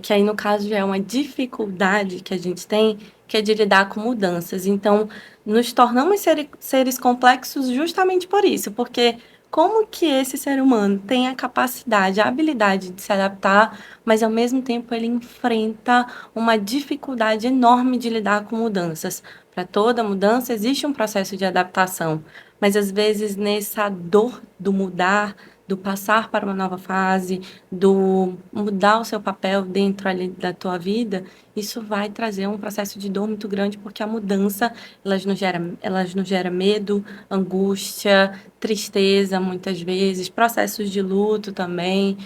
que aí no caso já é uma dificuldade que a gente tem, que é de lidar com mudanças. Então, nos tornamos seres complexos justamente por isso, porque como que esse ser humano tem a capacidade, a habilidade de se adaptar, mas ao mesmo tempo ele enfrenta uma dificuldade enorme de lidar com mudanças. Para toda mudança existe um processo de adaptação, mas às vezes nessa dor do mudar, do passar para uma nova fase, do mudar o seu papel dentro ali da tua vida, isso vai trazer um processo de dor muito grande, porque a mudança, elas nos gera medo, angústia, tristeza, muitas vezes, processos de luto também,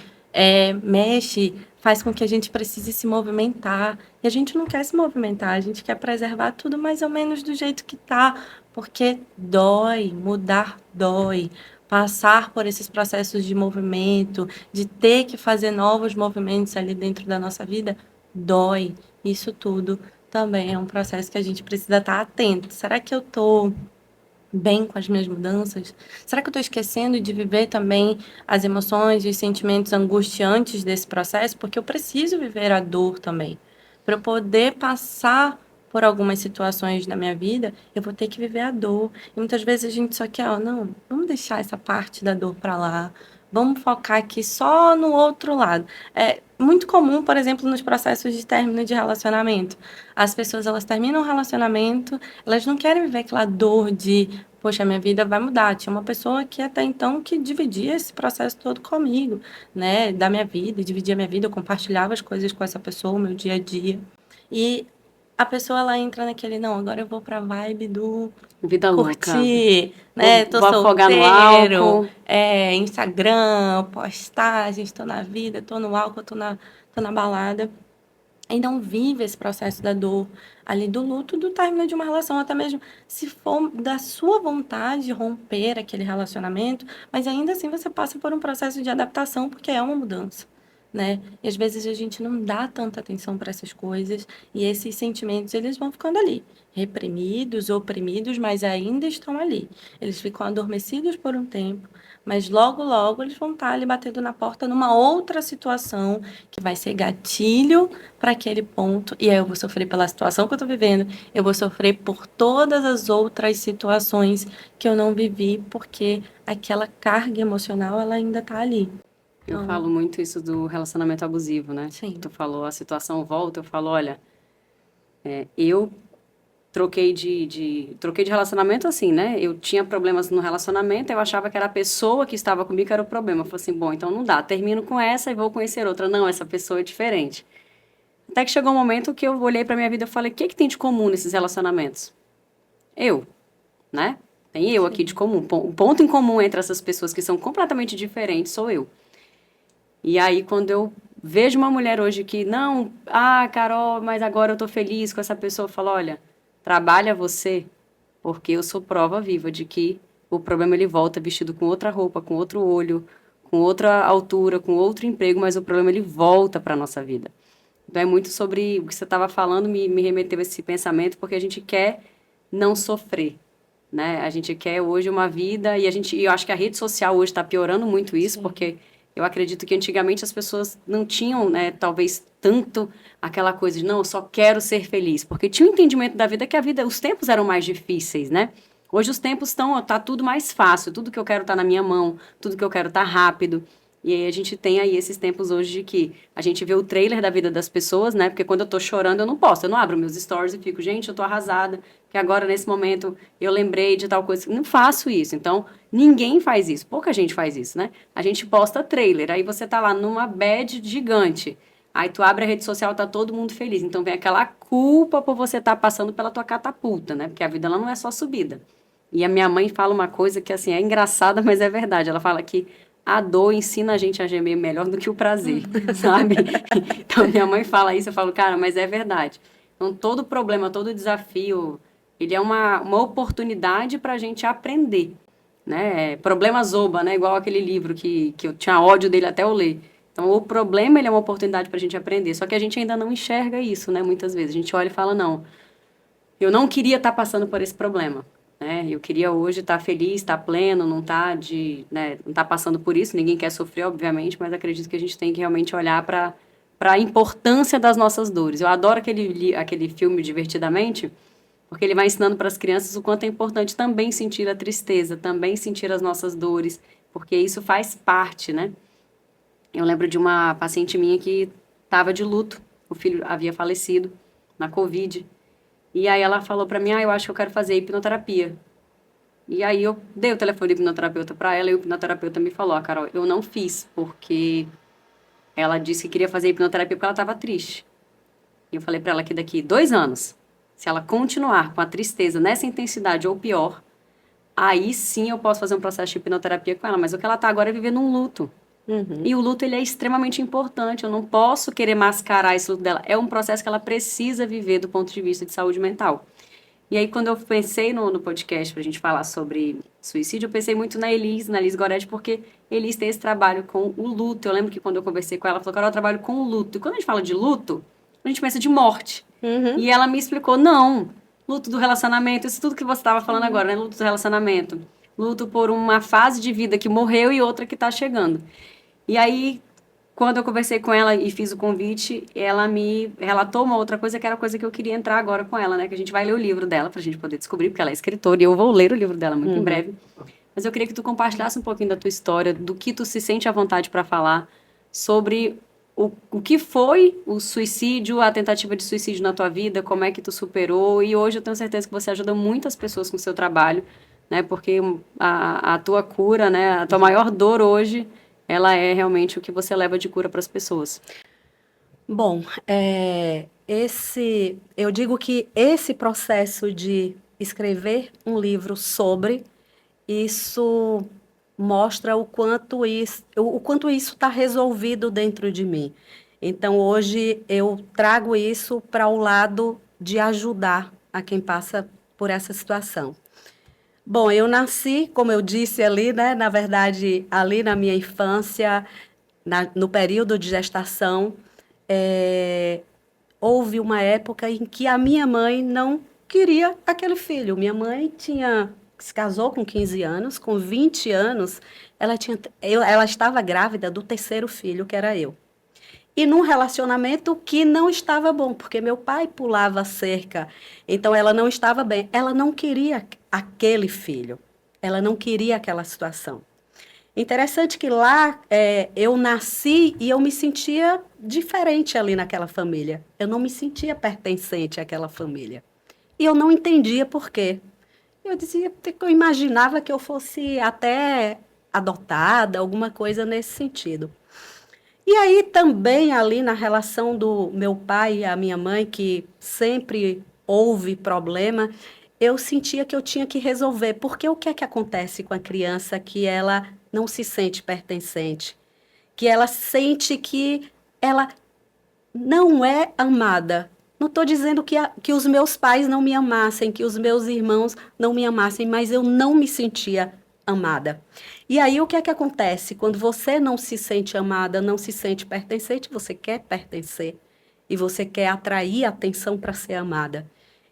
mexe, faz com que a gente precise se movimentar, e a gente não quer se movimentar, a gente quer preservar tudo mais ou menos do jeito que tá, porque dói, mudar dói. Passar por esses processos de movimento, de ter que fazer novos movimentos ali dentro da nossa vida, dói. Isso tudo também é um processo que a gente precisa estar atento. Será que eu estou bem com as minhas mudanças? Será que eu estou esquecendo de viver também as emoções e os sentimentos angustiantes desse processo? Porque eu preciso viver a dor também. Para eu poder passar por algumas situações na minha vida, eu vou ter que viver a dor. E muitas vezes a gente só quer, não, vamos deixar essa parte da dor para lá. Vamos focar aqui só no outro lado. É muito comum, por exemplo, nos processos de término de relacionamento. As pessoas, elas terminam o relacionamento, elas não querem viver aquela dor de, poxa, minha vida vai mudar. Tinha uma pessoa que até então que dividia esse processo todo comigo, né, da minha vida, dividia a minha vida, eu compartilhava as coisas com essa pessoa, o meu dia a dia. E a pessoa, ela entra naquele, não, agora eu vou pra vibe do Vida louca. curtir, né? Tô Vou afogar no solteiro, álcool. Instagram, postagens, tô na vida, tô no álcool, tô na balada. E não vive esse processo da dor ali do luto, do término de uma relação, até mesmo se for da sua vontade romper aquele relacionamento, mas ainda assim você passa por um processo de adaptação, porque é uma mudança, né? E às vezes a gente não dá tanta atenção para essas coisas e esses sentimentos eles vão ficando ali, reprimidos, oprimidos, mas ainda estão ali. Eles ficam adormecidos por um tempo, mas logo, logo eles vão estar ali batendo na porta numa outra situação que vai ser gatilho para aquele ponto. E aí eu vou sofrer pela situação que eu estou vivendo, eu vou sofrer por todas as outras situações que eu não vivi, porque aquela carga emocional ela ainda está ali. Eu falo muito isso do relacionamento abusivo, né? Sim. Tu falou, a situação volta, eu falo, olha, eu troquei de relacionamento assim, né? Eu tinha problemas no relacionamento, eu achava que era a pessoa que estava comigo que era o problema. Eu falei assim, bom, então não dá, termino com essa e vou conhecer outra. Não, essa pessoa é diferente. Até que chegou um momento que eu olhei pra minha vida e falei, o que tem de comum nesses relacionamentos? Eu, né? Tem eu aqui de comum. O ponto em comum entre essas pessoas que são completamente diferentes sou eu. E aí, quando eu vejo uma mulher hoje que, não, Carol, mas agora eu tô feliz com essa pessoa, eu falo, olha, trabalha você, porque eu sou prova viva de que o problema ele volta vestido com outra roupa, com outro olho, com outra altura, com outro emprego, mas o problema ele volta para nossa vida. Então é muito sobre o que você estava falando, me remeteu a esse pensamento, porque a gente quer não sofrer, né? A gente quer hoje uma vida, e eu acho que a rede social hoje está piorando muito isso, Sim. porque eu acredito que antigamente as pessoas não tinham, né, talvez tanto aquela coisa de, não, eu só quero ser feliz, porque tinha um entendimento da vida que os tempos eram mais difíceis, né? Hoje os tempos tá tudo mais fácil, tudo que eu quero tá na minha mão, tudo que eu quero tá rápido. E aí a gente tem aí esses tempos hoje de que a gente vê o trailer da vida das pessoas, né? Porque quando eu tô chorando, eu não posto. Eu não abro meus stories e fico, gente, eu tô arrasada, que agora, nesse momento, eu lembrei de tal coisa. Não faço isso. Então, ninguém faz isso. Pouca gente faz isso, né? A gente posta trailer. Aí você tá lá numa bad gigante. Aí tu abre a rede social, tá todo mundo feliz. Então, vem aquela culpa por você estar passando pela tua catapulta, né? Porque a vida, ela não é só subida. E a minha mãe fala uma coisa que, assim, é engraçada, mas é verdade. Ela fala que a dor ensina a gente a gemer melhor do que o prazer, sabe? Então, minha mãe fala isso, eu falo, cara, mas é verdade. Então, todo problema, todo desafio, ele é uma oportunidade para a gente aprender, né? Problema Zoba, né? Igual aquele livro que eu tinha ódio dele até eu ler. Então, o problema, ele é uma oportunidade para a gente aprender. Só que a gente ainda não enxerga isso, né? Muitas vezes. A gente olha e fala, não, eu não queria estar passando por esse problema. Né? Eu queria hoje estar feliz, estar pleno, não estar não estar passando por isso. Ninguém quer sofrer, obviamente, mas acredito que a gente tem que realmente olhar para a importância das nossas dores. Eu adoro aquele filme Divertidamente, porque ele vai ensinando para as crianças o quanto é importante também sentir a tristeza, também sentir as nossas dores, porque isso faz parte, né? Eu lembro de uma paciente minha que estava de luto, o filho havia falecido na Covid. E aí ela falou pra mim, eu acho que eu quero fazer hipnoterapia. E aí eu dei o telefone do hipnoterapeuta pra ela e o hipnoterapeuta me falou, Carol, eu não fiz, porque ela disse que queria fazer hipnoterapia porque ela estava triste. E eu falei pra ela que daqui 2 anos, se ela continuar com a tristeza nessa intensidade ou pior, aí sim eu posso fazer um processo de hipnoterapia com ela. Mas o que ela tá agora é vivendo um luto. E o luto, ele é extremamente importante. Eu não posso querer mascarar esse luto dela. É um processo que ela precisa viver do ponto de vista de saúde mental. E aí, quando eu pensei no podcast pra gente falar sobre suicídio, eu pensei muito na Elis Goretti, porque Elis tem esse trabalho com o luto. Eu lembro que quando eu conversei com ela, ela falou, Carol, eu trabalho com o luto. E quando a gente fala de luto, a gente pensa de morte. E ela me explicou, não, luto do relacionamento, isso tudo que você estava falando agora, né? Luto do relacionamento. Luto por uma fase de vida que morreu e outra que está chegando. E aí, quando eu conversei com ela e fiz o convite, ela me relatou uma outra coisa, que era a coisa que eu queria entrar agora com ela, né? Que a gente vai ler o livro dela pra gente poder descobrir, porque ela é escritora e eu vou ler o livro dela muito em breve. Mas eu queria que tu compartilhasse um pouquinho da tua história, do que tu se sente à vontade para falar sobre o que foi o suicídio, a tentativa de suicídio na tua vida, como é que tu superou, e hoje eu tenho certeza que você ajuda muitas pessoas com o seu trabalho, né? Porque a tua cura, né? A tua maior dor hoje, ela é realmente o que você leva de cura para as pessoas. Bom, eu digo que esse processo de escrever um livro sobre isso mostra o quanto isso está resolvido dentro de mim. Então, hoje eu trago isso para o lado de ajudar a quem passa por essa situação. Bom, eu nasci, como eu disse ali, né? Na verdade, ali na minha infância, no período de gestação, houve uma época em que a minha mãe não queria aquele filho. Minha mãe se casou com 15 anos, com 20 anos, ela estava grávida do terceiro filho, que era eu. E num relacionamento que não estava bom, porque meu pai pulava a cerca, então ela não estava bem. Ela não queria aquele filho, ela não queria aquela situação. Interessante que lá eu nasci e eu me sentia diferente ali naquela família. Eu não me sentia pertencente àquela família. E eu não entendia por quê. Eu imaginava que eu fosse até adotada, alguma coisa nesse sentido. E aí também ali na relação do meu pai e a minha mãe, que sempre houve problema, eu sentia que eu tinha que resolver. Porque o que é que acontece com a criança que ela não se sente pertencente? Que ela sente que ela não é amada. Não estou dizendo que os meus pais não me amassem, que os meus irmãos não me amassem, mas eu não me sentia amada. E aí o que é que acontece? Quando você não se sente amada, não se sente pertencente, você quer pertencer e você quer atrair atenção para ser amada.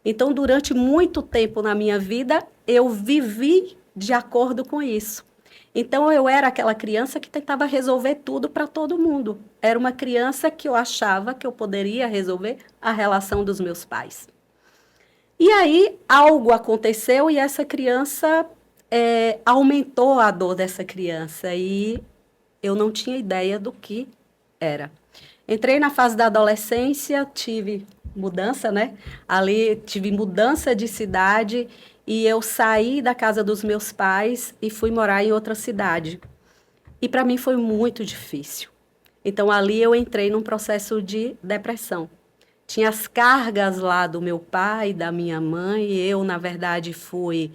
Então, durante muito tempo na minha vida, eu vivi de acordo com isso. Então, eu era aquela criança que tentava resolver tudo para todo mundo. Era uma criança que eu achava que eu poderia resolver a relação dos meus pais. E aí, algo aconteceu e essa criança aumentou a dor dessa criança. E eu não tinha ideia do que era. Entrei na fase da adolescência, tive mudança, né? Ali tive mudança de cidade e eu saí da casa dos meus pais e fui morar em outra cidade. E para mim foi muito difícil. Então ali eu entrei num processo de depressão. Tinha as cargas lá do meu pai, da minha mãe, e eu, na verdade, fui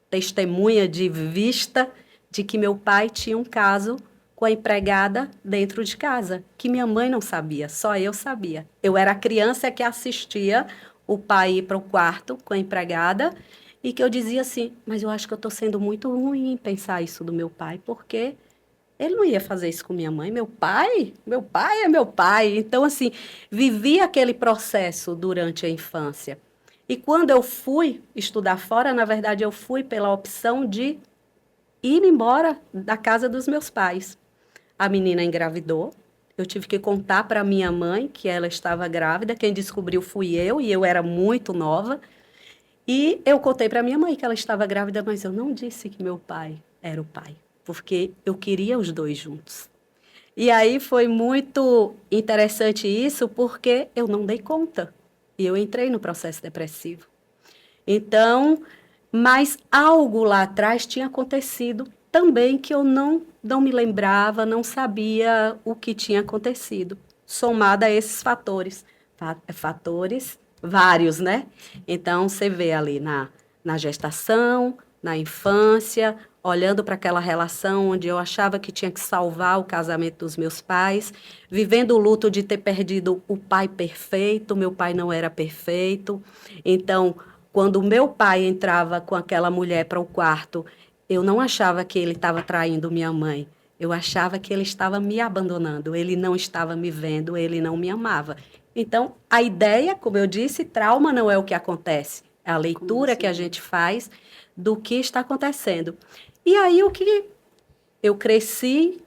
testemunha de vista de que meu pai tinha um caso com a empregada dentro de casa, que minha mãe não sabia, só eu sabia. Eu era a criança que assistia o pai ir para o quarto com a empregada e que eu dizia assim, mas eu acho que eu estou sendo muito ruim em pensar isso do meu pai, porque ele não ia fazer isso com minha mãe. Meu pai é meu pai. Então, assim, vivi aquele processo durante a infância. E quando eu fui estudar fora, na verdade, eu fui pela opção de ir embora da casa dos meus pais. A menina engravidou. Eu tive que contar para minha mãe que ela estava grávida. Quem descobriu fui eu, e eu era muito nova. E eu contei para minha mãe que ela estava grávida, mas eu não disse que meu pai era o pai, porque eu queria os dois juntos. E aí foi muito interessante isso, porque eu não dei conta. E eu entrei no processo depressivo. Então, mas algo lá atrás tinha acontecido também que eu não me lembrava, não sabia o que tinha acontecido, somado a esses fatores. Fatores vários, né? Então, você vê ali na gestação, na infância, olhando para aquela relação onde eu achava que tinha que salvar o casamento dos meus pais, vivendo o luto de ter perdido o pai perfeito, meu pai não era perfeito. Então, quando o meu pai entrava com aquela mulher para o quarto, eu não achava que ele estava traindo minha mãe. Eu achava que ele estava me abandonando, ele não estava me vendo, ele não me amava. Então, a ideia, como eu disse, trauma não é o que acontece, é a leitura que a gente faz do que está acontecendo. E aí, o que eu cresci,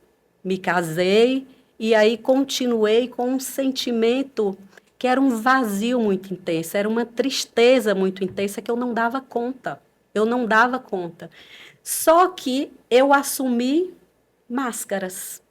me casei, e aí continuei com um sentimento que era um vazio muito intenso, era uma tristeza muito intensa que eu não dava conta. Eu não dava conta. Só que eu assumi máscaras.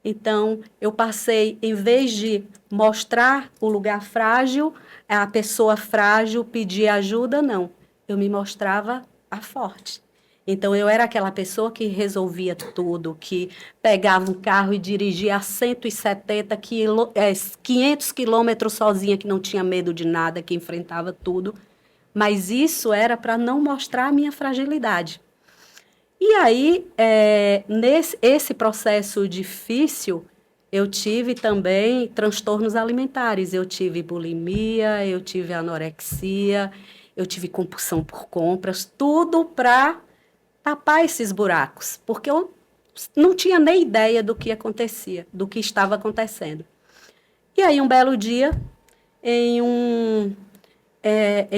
Então, eu passei, em vez de mostrar o lugar frágil, a pessoa frágil pedir ajuda, não. Eu me mostrava a forte. Então, eu era aquela pessoa que resolvia tudo, que pegava um carro e dirigia a 170 500 quilômetros sozinha, que não tinha medo de nada, que enfrentava tudo. Mas isso era para não mostrar a minha fragilidade. E aí, nesse processo difícil, eu tive também transtornos alimentares. Eu tive bulimia, eu tive anorexia, eu tive compulsão por compras, tudo para tapar esses buracos, porque eu não tinha nem ideia do que acontecia, do que estava acontecendo. E aí, um belo dia, em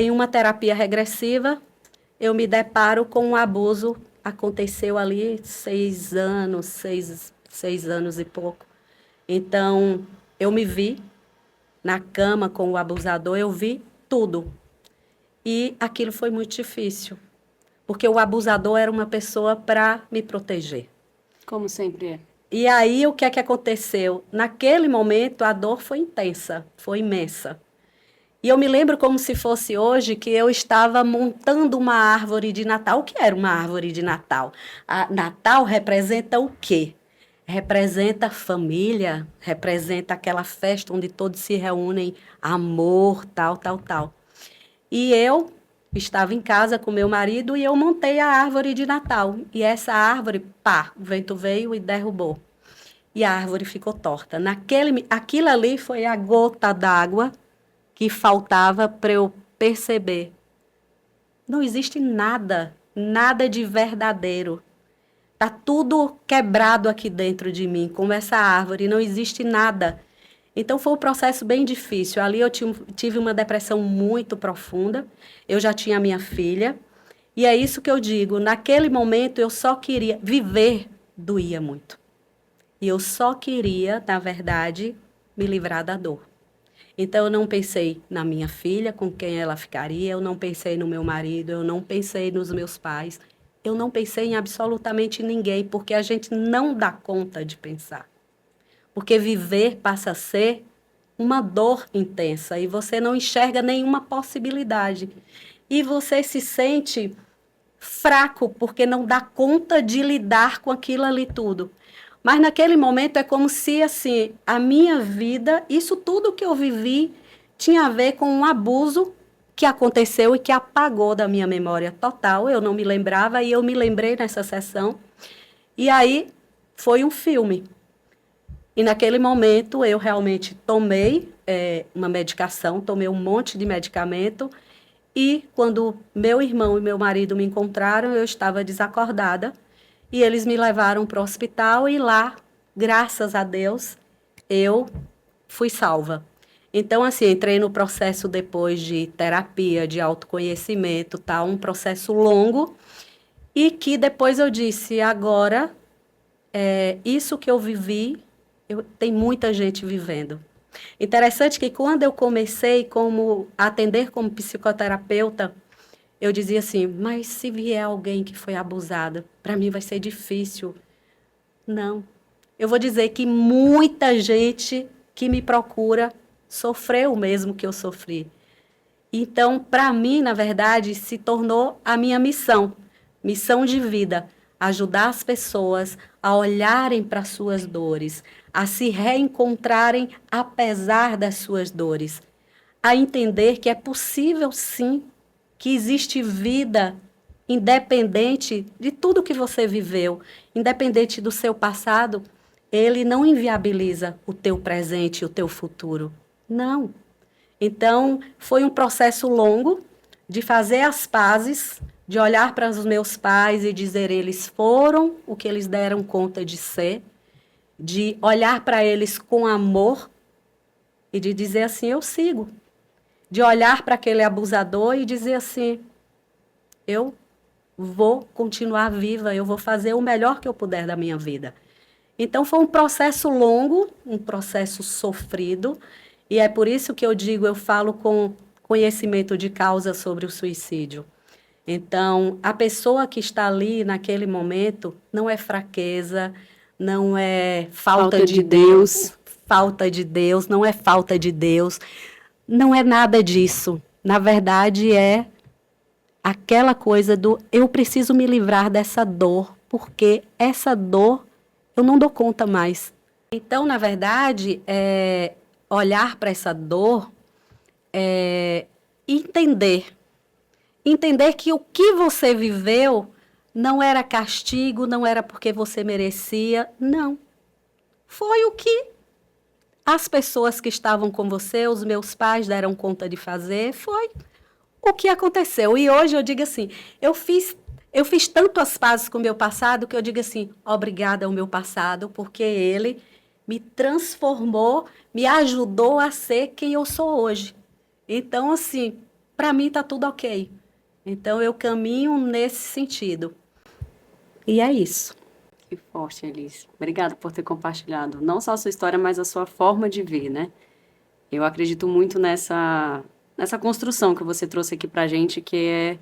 uma terapia regressiva, eu me deparo com um abuso. Aconteceu ali 6 anos, seis anos e pouco. Então, eu me vi na cama com o abusador, eu vi tudo. E aquilo foi muito difícil, porque o abusador era uma pessoa para me proteger. Como sempre é. E aí, o que é que aconteceu? Naquele momento, a dor foi intensa, foi imensa. E eu me lembro como se fosse hoje que eu estava montando uma árvore de Natal. O que era uma árvore de Natal? Natal representa o quê? Representa família, representa aquela festa onde todos se reúnem, amor, tal, tal, tal. E eu estava em casa com meu marido e eu montei a árvore de Natal. E essa árvore, pá, o vento veio e derrubou. E a árvore ficou torta. Aquilo ali foi a gota d'água que faltava para eu perceber. Não existe nada, nada de verdadeiro. Está tudo quebrado aqui dentro de mim, como essa árvore, não existe nada. Então, foi um processo bem difícil. Ali eu tive uma depressão muito profunda, eu já tinha minha filha, e é isso que eu digo, naquele momento eu só queria viver, doía muito. E eu só queria, na verdade, me livrar da dor. Então, eu não pensei na minha filha, com quem ela ficaria, eu não pensei no meu marido, eu não pensei nos meus pais, eu não pensei em absolutamente ninguém, porque a gente não dá conta de pensar. Porque viver passa a ser uma dor intensa e você não enxerga nenhuma possibilidade. E você se sente fraco porque não dá conta de lidar com aquilo ali tudo. Mas naquele momento é como se, assim, a minha vida, isso tudo que eu vivi, tinha a ver com um abuso que aconteceu e que apagou da minha memória total. Eu não me lembrava e eu me lembrei nessa sessão. E aí foi um filme. E naquele momento eu realmente tomei uma medicação, tomei um monte de medicamento. E quando meu irmão e meu marido me encontraram, eu estava desacordada. E eles me levaram para o hospital e lá, graças a Deus, eu fui salva. Então, assim, entrei no processo depois de terapia, de autoconhecimento, tá? Um processo longo. E que depois eu disse, agora, isso que eu vivi, tem muita gente vivendo. Interessante que quando eu comecei a atender como psicoterapeuta, eu dizia assim, mas se vier alguém que foi abusada, para mim vai ser difícil. Não. Eu vou dizer que muita gente que me procura sofreu o mesmo que eu sofri. Então, para mim, na verdade, se tornou a minha missão de vida, ajudar as pessoas a olharem para suas dores, a se reencontrarem apesar das suas dores, a entender que é possível, sim, que existe vida independente de tudo que você viveu, independente do seu passado, ele não inviabiliza o teu presente e o teu futuro. Não. Então, foi um processo longo de fazer as pazes, de olhar para os meus pais e dizer eles foram o que eles deram conta de ser, de olhar para eles com amor e de dizer assim, eu sigo. De olhar para aquele abusador e dizer assim, eu vou continuar viva, eu vou fazer o melhor que eu puder da minha vida. Então, foi um processo longo, um processo sofrido, e é por isso que eu falo com conhecimento de causa sobre o suicídio. Então, a pessoa que está ali naquele momento não é fraqueza, não é falta de Deus, não é falta de Deus, não é nada disso. Na verdade, é aquela coisa do eu preciso me livrar dessa dor, porque essa dor eu não dou conta mais. Então, na verdade, olhar para essa dor, entender que o que você viveu não era castigo, não era porque você merecia, não. Foi o que as pessoas que estavam com você, os meus pais deram conta de fazer, foi o que aconteceu. E hoje eu digo assim, eu fiz tanto as pazes com o meu passado que eu digo assim, obrigada ao meu passado, porque ele me transformou, me ajudou a ser quem eu sou hoje. Então, assim, para mim está tudo ok. Então, eu caminho nesse sentido. E é isso. Que forte, Elis. Obrigada por ter compartilhado não só a sua história, mas a sua forma de ver, né? Eu acredito muito nessa construção que você trouxe aqui pra gente, que é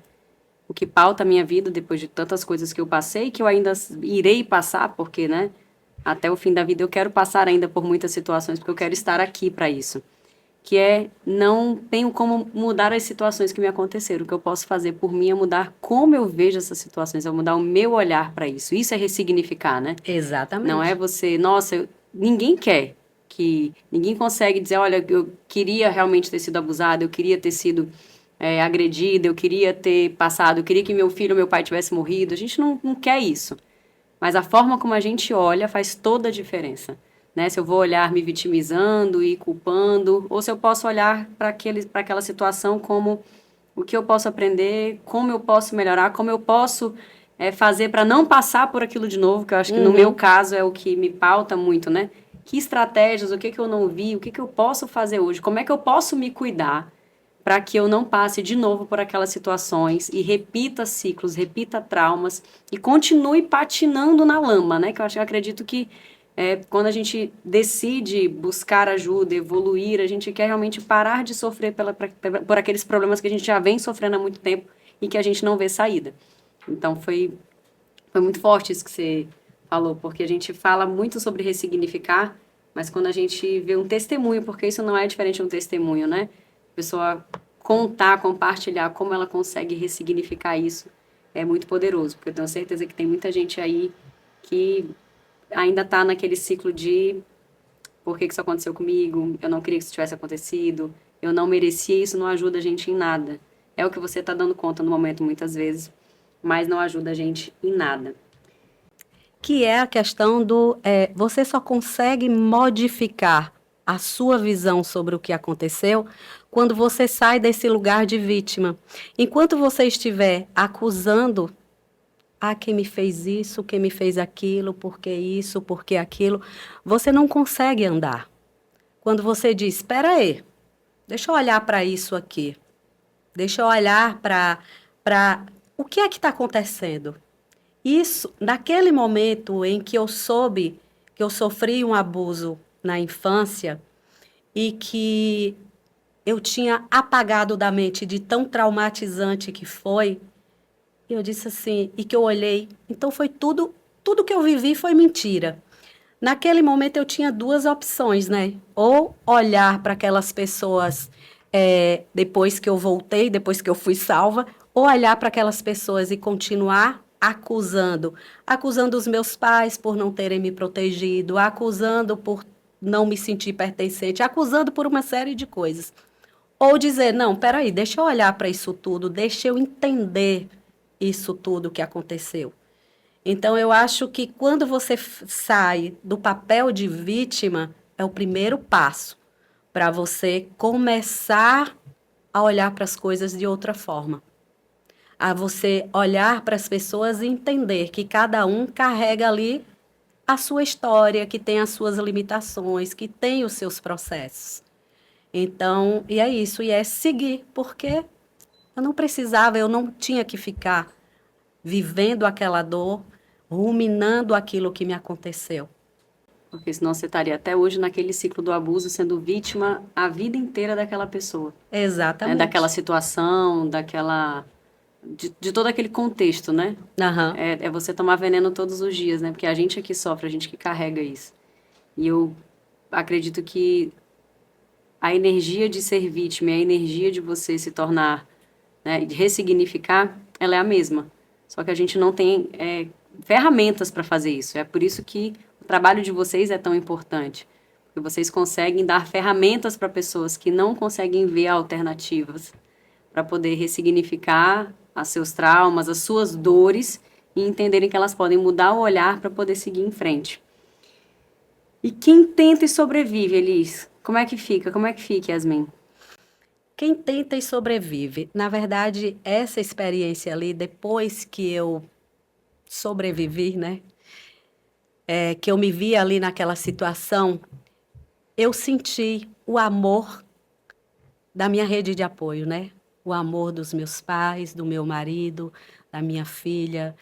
o que pauta a minha vida depois de tantas coisas que eu passei, que eu ainda irei passar, porque, né, até o fim da vida eu quero passar ainda por muitas situações, porque eu quero estar aqui para isso. Que é, não tenho como mudar as situações que me aconteceram. O que eu posso fazer por mim é mudar como eu vejo essas situações, é mudar o meu olhar para isso. Isso é ressignificar, né? Exatamente. Não é você, nossa, ninguém quer, ninguém consegue dizer, olha, eu queria realmente ter sido abusada, eu queria ter sido agredida, eu queria ter passado, eu queria que meu filho ou meu pai tivesse morrido. A gente não quer isso. Mas a forma como a gente olha faz toda a diferença. Né? Se eu vou olhar me vitimizando e culpando, ou se eu posso olhar para aquela situação como o que eu posso aprender, como eu posso melhorar, como eu posso fazer para não passar por aquilo de novo, que eu acho que no meu caso é o que me pauta muito, né? Que estratégias, o que eu não vi, o que eu posso fazer hoje, como é que eu posso me cuidar para que eu não passe de novo por aquelas situações e repita ciclos, repita traumas e continue patinando na lama, né? Que eu acredito que quando a gente decide buscar ajuda, evoluir, a gente quer realmente parar de sofrer por aqueles problemas que a gente já vem sofrendo há muito tempo e que a gente não vê saída. Então, foi Foi muito forte isso que você falou, porque a gente fala muito sobre ressignificar, mas quando a gente vê um testemunho, porque isso não é diferente de um testemunho, né? A pessoa contar, compartilhar como ela consegue ressignificar isso é muito poderoso, porque eu tenho certeza que tem muita gente aí que ainda está naquele ciclo de por que isso aconteceu comigo, eu não queria que isso tivesse acontecido, eu não merecia, isso não ajuda a gente em nada. É o que você está dando conta no momento, muitas vezes, mas não ajuda a gente em nada. Que é a questão do você só consegue modificar a sua visão sobre o que aconteceu quando você sai desse lugar de vítima. Enquanto você estiver acusando quem me fez isso, quem me fez aquilo, por que isso, por que aquilo, você não consegue andar. Quando você diz, espera aí, deixa eu olhar para isso aqui, deixa eu olhar para o que é que está acontecendo. Isso, naquele momento em que eu soube que eu sofri um abuso na infância e que eu tinha apagado da mente de tão traumatizante que foi, eu disse assim, e que eu olhei, então foi tudo que eu vivi foi mentira. Naquele momento eu tinha duas opções, né? Ou olhar para aquelas pessoas depois que eu voltei, depois que eu fui salva, ou olhar para aquelas pessoas e continuar acusando os meus pais por não terem me protegido, acusando por não me sentir pertencente, acusando por uma série de coisas. Ou dizer, não, peraí, deixa eu olhar para isso tudo, deixa eu entender isso tudo que aconteceu. Então, eu acho que quando você sai do papel de vítima, é o primeiro passo para você começar a olhar para as coisas de outra forma. A você olhar para as pessoas e entender que cada um carrega ali a sua história, que tem as suas limitações, que tem os seus processos. Então, e é isso, e é seguir, porque eu não precisava, eu não tinha que ficar vivendo aquela dor, ruminando aquilo que me aconteceu. Porque senão você estaria até hoje naquele ciclo do abuso, sendo vítima a vida inteira daquela pessoa. Exatamente. Daquela situação, de todo aquele contexto, né? Uhum. É você tomar veneno todos os dias, né? Porque a gente é que sofre, a gente que carrega isso. E eu acredito que a energia de ser vítima, a energia de você se tornar, né, de ressignificar, ela é a mesma. Só que a gente não tem ferramentas para fazer isso. É por isso que o trabalho de vocês é tão importante. Porque vocês conseguem dar ferramentas para pessoas que não conseguem ver alternativas para poder ressignificar os seus traumas, as suas dores e entenderem que elas podem mudar o olhar para poder seguir em frente. E quem tenta e sobrevive, Elis? Como é que fica? Como é que fica, Yasmin? Quem tenta e sobrevive. Na verdade, essa experiência ali, depois que eu sobrevivi, né? Que eu me vi ali naquela situação, eu senti o amor da minha rede de apoio, né? O amor dos meus pais, do meu marido, da minha filha.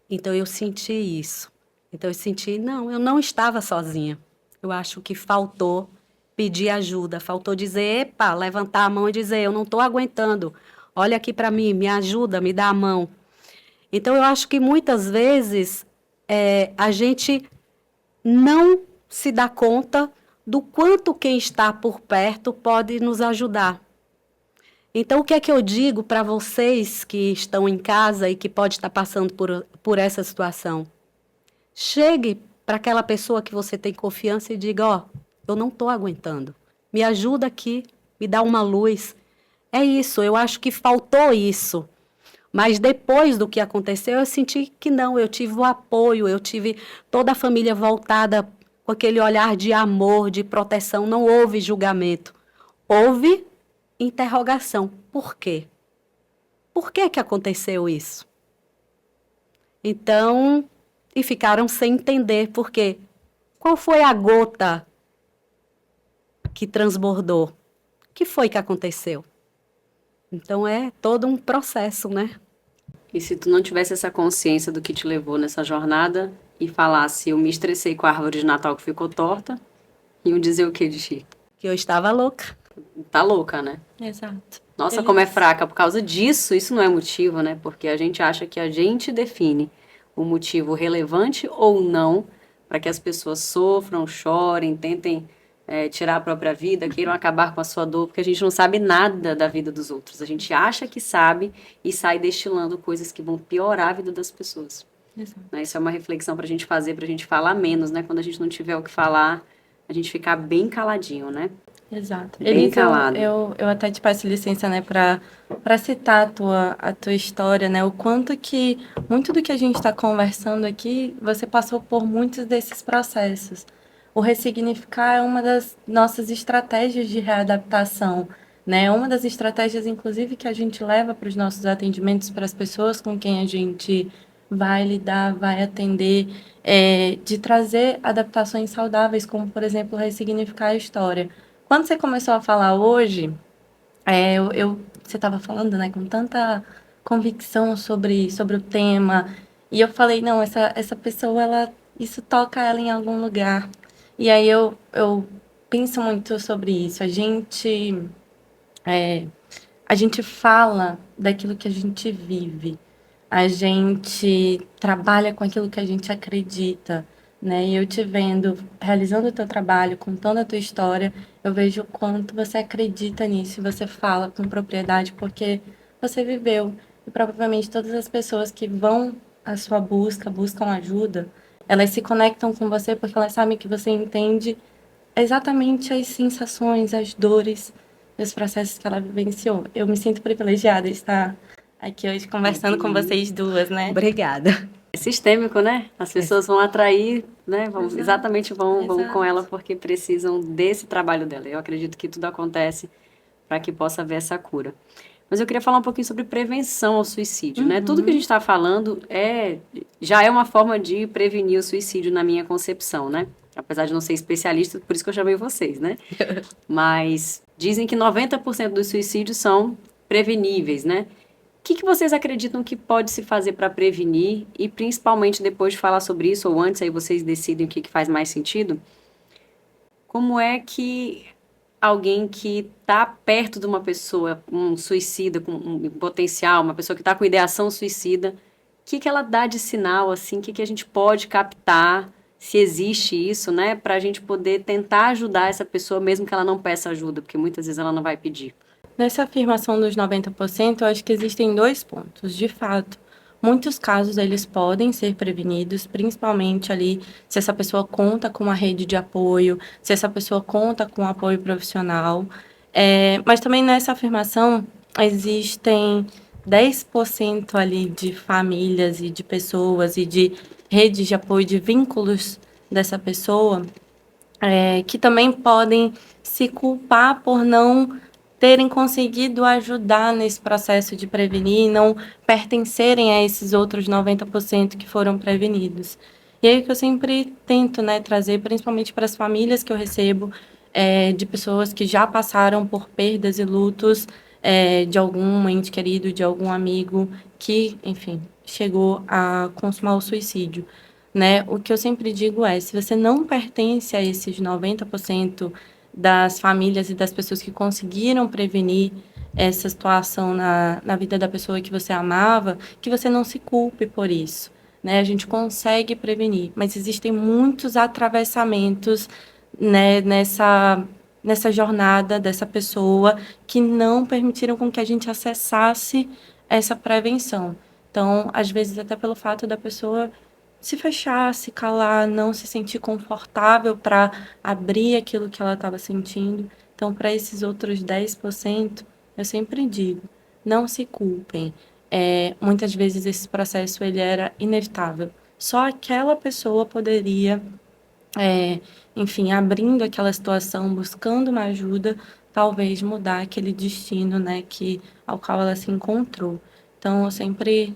Então, eu senti isso. Então, eu senti, não, eu não estava sozinha. Eu acho que faltou pedir ajuda, faltou dizer, epa, levantar a mão e dizer, eu não estou aguentando, olha aqui para mim, me ajuda, me dá a mão. Então, eu acho que muitas vezes a gente não se dá conta do quanto quem está por perto pode nos ajudar. Então, o que é que eu digo para vocês que estão em casa e que pode estar passando por essa situação? Chegue para aquela pessoa que você tem confiança e diga, ó, eu não estou aguentando, me ajuda aqui, me dá uma luz. É isso, eu acho que faltou isso. Mas depois do que aconteceu, eu senti que não, eu tive o apoio, eu tive toda a família voltada com aquele olhar de amor, de proteção, não houve julgamento. Houve interrogação. Por quê? Por que que aconteceu isso? Então, e ficaram sem entender por quê. Qual foi a gota que transbordou? O que foi que aconteceu? Então, é todo um processo, né? E se tu não tivesse essa consciência do que te levou nessa jornada e falasse, eu me estressei com a árvore de Natal que ficou torta, iam dizer o que de ti? Que eu estava louca. tá louca, né? Exato. Nossa, Eles- como é fraca. Por causa disso, isso não é motivo, né? Porque a gente acha que a gente define o motivo relevante ou não para que as pessoas sofram, chorem, tentem tirar a própria vida, queiram acabar com a sua dor, porque a gente não sabe nada da vida dos outros. A gente acha que sabe e sai destilando coisas que vão piorar a vida das pessoas. Exato. Né? Isso é uma reflexão para a gente fazer, para a gente falar menos, né? Quando a gente não tiver o que falar, a gente ficar bem caladinho, né? Exato. Bem Elis, calado. eu até te peço licença, né, para citar a tua história, né, o quanto que muito do que a gente está conversando aqui, você passou por muitos desses processos. O ressignificar é uma das nossas estratégias de readaptação, né, uma das estratégias, inclusive, que a gente leva para os nossos atendimentos, para as pessoas com quem a gente vai lidar, vai atender, de trazer adaptações saudáveis, como, por exemplo, ressignificar a história. Quando você começou a falar hoje, você estava falando, né, com tanta convicção sobre o tema, e eu falei, não, essa pessoa, isso toca ela em algum lugar. E aí eu penso muito sobre isso. A gente fala daquilo que a gente vive, a gente trabalha com aquilo que a gente acredita, né? E eu te vendo realizando o teu trabalho, contando a tua história, eu vejo o quanto você acredita nisso e você fala com propriedade porque você viveu. E provavelmente todas as pessoas que vão à sua busca, buscam ajuda, elas se conectam com você porque elas sabem que você entende exatamente as sensações, as dores, os processos que ela vivenciou. Eu me sinto privilegiada de estar aqui hoje conversando com vocês duas, né? Obrigada. É sistêmico, né? As pessoas vão atrair, né? Exato. Exatamente vão com Exato. ela porque precisam desse trabalho dela. Eu acredito que tudo acontece para que possa haver essa cura. Mas eu queria falar um pouquinho sobre prevenção ao suicídio, né? Tudo que a gente está falando já é uma forma de prevenir o suicídio na minha concepção, né? Apesar de não ser especialista, por isso que eu chamei vocês, né? Mas dizem que 90% dos suicídios são preveníveis, né? O que vocês acreditam que pode se fazer para prevenir e principalmente depois de falar sobre isso ou antes, aí vocês decidem o que faz mais sentido? Como é que alguém que está perto de uma pessoa, um suicida com um potencial, uma pessoa que está com ideação suicida, o que ela dá de sinal, assim, o que a gente pode captar, se existe isso, né, para a gente poder tentar ajudar essa pessoa mesmo que ela não peça ajuda, porque muitas vezes ela não vai pedir. Nessa afirmação dos 90%, eu acho que existem dois pontos. De fato, muitos casos eles podem ser prevenidos, principalmente ali se essa pessoa conta com uma rede de apoio, se essa pessoa conta com apoio profissional. Mas também nessa afirmação existem 10% ali de famílias e de pessoas e de redes de apoio, de vínculos dessa pessoa, que também podem se culpar por não terem conseguido ajudar nesse processo de prevenir e não pertencerem a esses outros 90% que foram prevenidos. E aí que eu sempre tento, né, trazer, principalmente para as famílias que eu recebo, de pessoas que já passaram por perdas e lutos, de algum ente querido, de algum amigo que, enfim, chegou a consumar o suicídio. Né? O que eu sempre digo é, se você não pertence a esses 90% das famílias e das pessoas que conseguiram prevenir essa situação na vida da pessoa que você amava, que você não se culpe por isso. Né? A gente consegue prevenir, mas existem muitos atravessamentos, né, nessa jornada dessa pessoa que não permitiram com que a gente acessasse essa prevenção. Então, às vezes, até pelo fato da pessoa se fechar, se calar, não se sentir confortável para abrir aquilo que ela estava sentindo. Então, para esses outros 10%, eu sempre digo, não se culpem. Muitas vezes esse processo ele era inevitável. Só aquela pessoa poderia, enfim, abrindo aquela situação, buscando uma ajuda, talvez mudar aquele destino, né, ao qual ela se encontrou. Então, eu sempre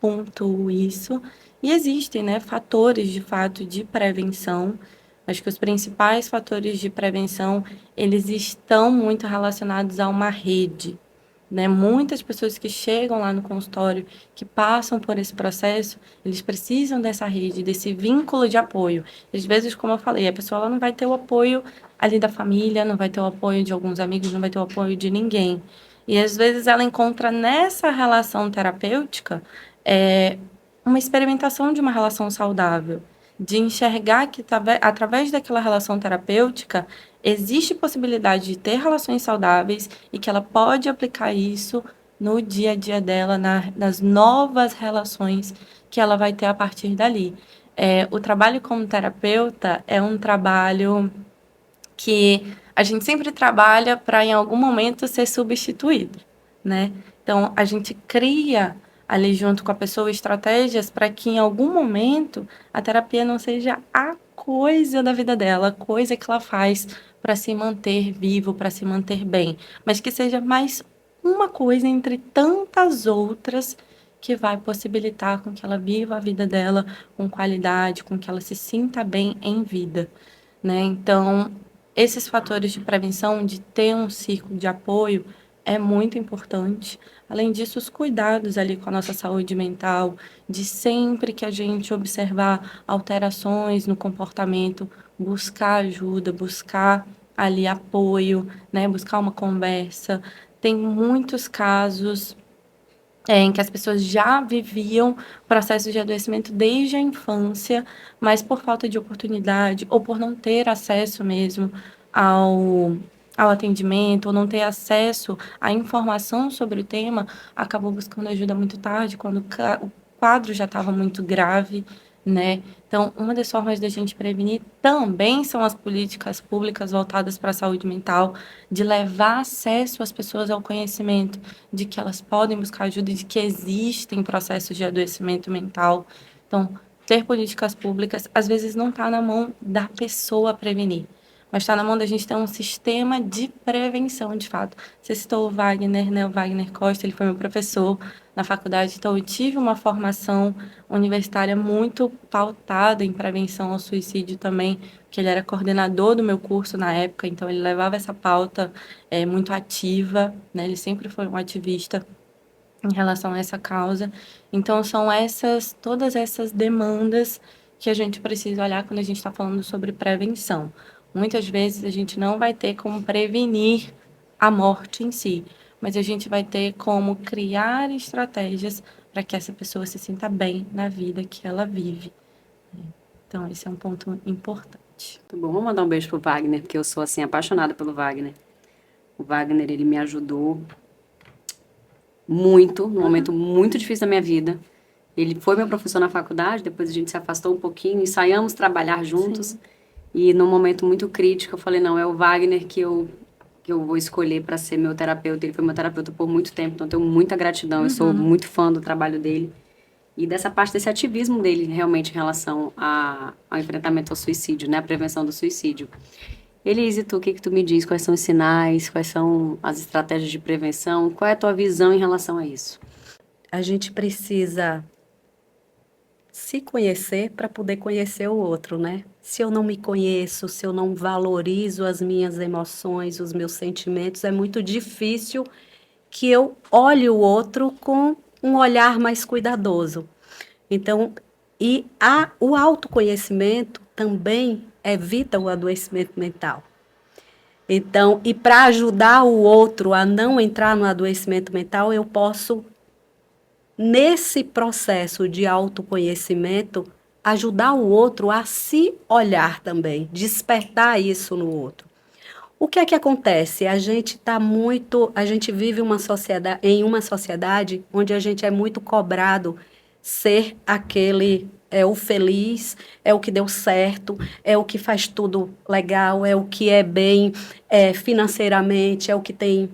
pontuo isso. E existem, né, fatores, de fato, de prevenção. Acho que os principais fatores de prevenção, eles estão muito relacionados a uma rede, né? Muitas pessoas que chegam lá no consultório, que passam por esse processo, eles precisam dessa rede, desse vínculo de apoio. Às vezes, como eu falei, a pessoa ela não vai ter o apoio ali da família, não vai ter o apoio de alguns amigos, não vai ter o apoio de ninguém. E às vezes ela encontra nessa relação terapêutica uma experimentação de uma relação saudável, de enxergar que através daquela relação terapêutica existe possibilidade de ter relações saudáveis e que ela pode aplicar isso no dia a dia dela, nas novas relações que ela vai ter a partir dali. O trabalho como terapeuta é um trabalho que a gente sempre trabalha para, em algum momento, ser substituído, né? Então, a gente cria ali junto com a pessoa estratégias para que, em algum momento, a terapia não seja a coisa da vida dela, a coisa que ela faz para se manter vivo, para se manter bem, mas que seja mais uma coisa entre tantas outras que vai possibilitar com que ela viva a vida dela com qualidade, com que ela se sinta bem em vida, né? Então, esses fatores de prevenção, de ter um círculo de apoio, é muito importante. Além disso, os cuidados ali com a nossa saúde mental, de sempre que a gente observar alterações no comportamento, buscar ajuda, buscar ali apoio, né? Buscar uma conversa. Tem muitos casos em que as pessoas já viviam processos de adoecimento desde a infância, mas por falta de oportunidade ou por não ter acesso mesmo ao, ao atendimento, ou não ter acesso à informação sobre o tema, acabou buscando ajuda muito tarde, quando o quadro já estava muito grave, né? Então, uma das formas da gente prevenir também são as políticas públicas voltadas para a saúde mental, de levar acesso às pessoas ao conhecimento, de que elas podem buscar ajuda e de que existem processos de adoecimento mental. Então, ter políticas públicas, às vezes, não está na mão da pessoa prevenir, mas está na mão da gente ter um sistema de prevenção, de fato. Você citou o Wagner, né? O Wagner Costa, ele foi meu professor na faculdade, então eu tive uma formação universitária muito pautada em prevenção ao suicídio também, que ele era coordenador do meu curso na época, então ele levava essa pauta muito ativa, né? Ele sempre foi um ativista em relação a essa causa. Então, são todas essas demandas que a gente precisa olhar quando a gente está falando sobre prevenção. Muitas vezes a gente não vai ter como prevenir a morte em si, mas a gente vai ter como criar estratégias para que essa pessoa se sinta bem na vida que ela vive. Então, esse é um ponto importante. Muito bom. Vou mandar um beijo pro Wagner, porque eu sou, assim, apaixonada pelo Wagner. O Wagner, ele me ajudou muito, num momento muito difícil da minha vida. Ele foi meu professor na faculdade, depois a gente se afastou um pouquinho, ensaiamos trabalhar juntos. Sim. E num momento muito crítico, eu falei, não, é o Wagner que eu vou escolher para ser meu terapeuta. Ele foi meu terapeuta por muito tempo, então eu tenho muita gratidão. Eu sou muito fã do trabalho dele. E dessa parte desse ativismo dele, realmente, em relação ao enfrentamento ao suicídio, né? A prevenção do suicídio. Elise, o que tu me diz? Quais são os sinais? Quais são as estratégias de prevenção? Qual é a tua visão em relação a isso? A gente precisa se conhecer para poder conhecer o outro, né? Se eu não me conheço, se eu não valorizo as minhas emoções, os meus sentimentos, é muito difícil que eu olhe o outro com um olhar mais cuidadoso. Então, o autoconhecimento também evita o adoecimento mental. Então, e para ajudar o outro a não entrar no adoecimento mental, eu posso, nesse processo de autoconhecimento, ajudar o outro a se olhar também, despertar isso no outro. O que é que acontece? A gente vive em uma sociedade onde a gente é muito cobrado ser aquele, é o feliz, é o que deu certo, é o que faz tudo legal, é o que é bem financeiramente, é o que tem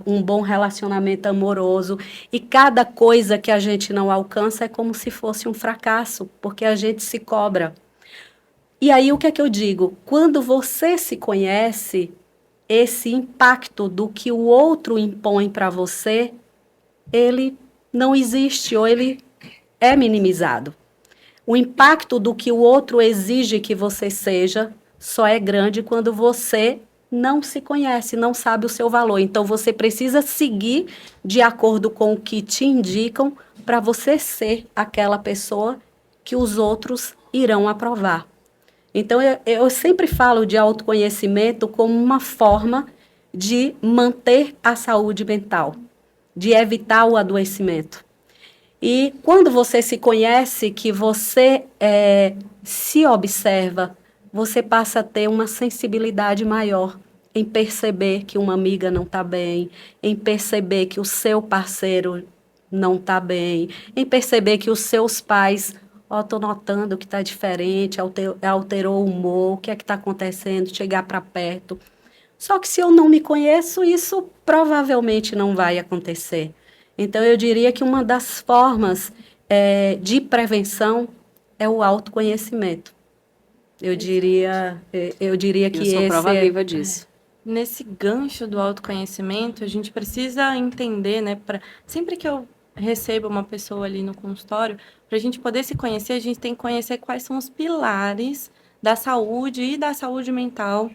um bom relacionamento amoroso. E cada coisa que a gente não alcança é como se fosse um fracasso, porque a gente se cobra. E aí o que é que eu digo? Quando você se conhece, esse impacto do que o outro impõe para você, ele não existe ou ele é minimizado. O impacto do que o outro exige que você seja só é grande quando você não se conhece, não sabe o seu valor. Então, você precisa seguir de acordo com o que te indicam para você ser aquela pessoa que os outros irão aprovar. Então, eu sempre falo de autoconhecimento como uma forma de manter a saúde mental, de evitar o adoecimento. E quando você se conhece, que você se observa, você passa a ter uma sensibilidade maior em perceber que uma amiga não está bem, em perceber que o seu parceiro não está bem, em perceber que os seus pais, estou notando que está diferente, alterou o humor, o que é que está acontecendo, chegar para perto. Só que se eu não me conheço, isso provavelmente não vai acontecer. Então, eu diria que uma das formas de prevenção é o autoconhecimento. Eu diria que Eu sou prova viva disso. Nesse gancho do autoconhecimento, a gente precisa entender, né? Sempre que eu recebo uma pessoa ali no consultório, para a gente poder se conhecer, a gente tem que conhecer quais são os pilares da saúde e da saúde mental,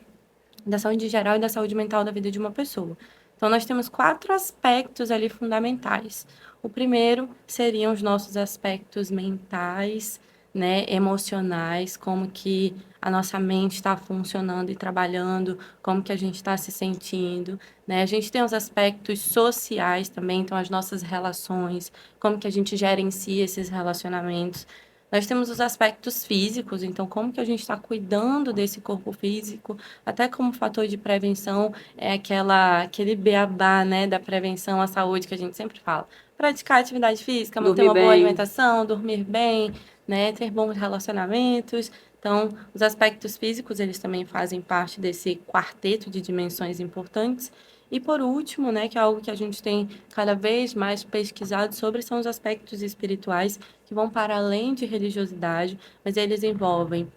da saúde geral e da saúde mental da vida de uma pessoa. Então, nós temos 4 aspectos ali fundamentais. O primeiro seriam os nossos aspectos mentais, né, emocionais, como que a nossa mente está funcionando e trabalhando, como que a gente está se sentindo, né? A gente tem os aspectos sociais também, então as nossas relações, como que a gente gerencia esses relacionamentos. Nós temos os aspectos físicos, então como que a gente está cuidando desse corpo físico, até como fator de prevenção, é aquele beabá, né, da prevenção à saúde que a gente sempre fala. Praticar atividade física, manter uma boa alimentação, dormir bem, né, ter bons relacionamentos. Então, os aspectos físicos, eles também fazem parte desse quarteto de dimensões importantes. E por último, né, que é algo que a gente tem cada vez mais pesquisado sobre, são os aspectos espirituais, que vão para além de religiosidade, mas eles envolvem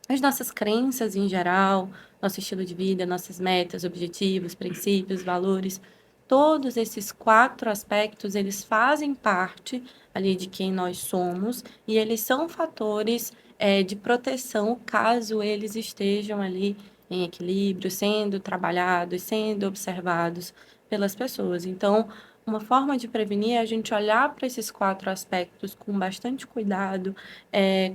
as nossas crenças em geral, nosso estilo de vida, nossas metas, objetivos, princípios, valores. Todos esses 4 aspectos, eles fazem parte ali de quem nós somos e eles são fatores de proteção caso eles estejam ali em equilíbrio, sendo trabalhados, sendo observados pelas pessoas. Então, uma forma de prevenir é a gente olhar para esses 4 aspectos com bastante cuidado,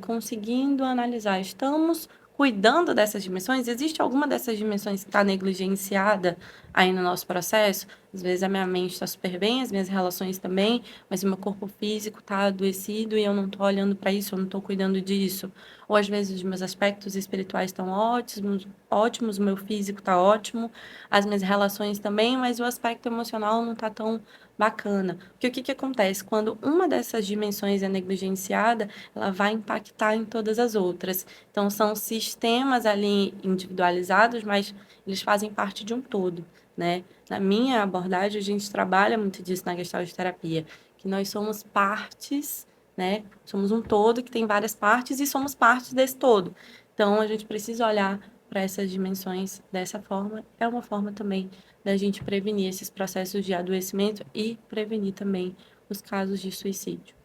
conseguindo analisar, estamos cuidando dessas dimensões? Existe alguma dessas dimensões que está negligenciada aí no nosso processo? Às vezes a minha mente está super bem, as minhas relações também, mas o meu corpo físico está adoecido e eu não estou olhando para isso, eu não estou cuidando disso. Ou às vezes os meus aspectos espirituais estão ótimos, o meu físico está ótimo, as minhas relações também, mas o aspecto emocional não está tão bacana. Porque o que acontece? Quando uma dessas dimensões é negligenciada, ela vai impactar em todas as outras. Então, são sistemas ali individualizados, mas eles fazem parte de um todo, né? Na minha abordagem, a gente trabalha muito disso na Gestalt terapia, que nós somos partes, né? Somos um todo que tem várias partes e somos parte desse todo. Então, a gente precisa olhar para essas dimensões dessa forma. É uma forma também da gente prevenir esses processos de adoecimento e prevenir também os casos de suicídio.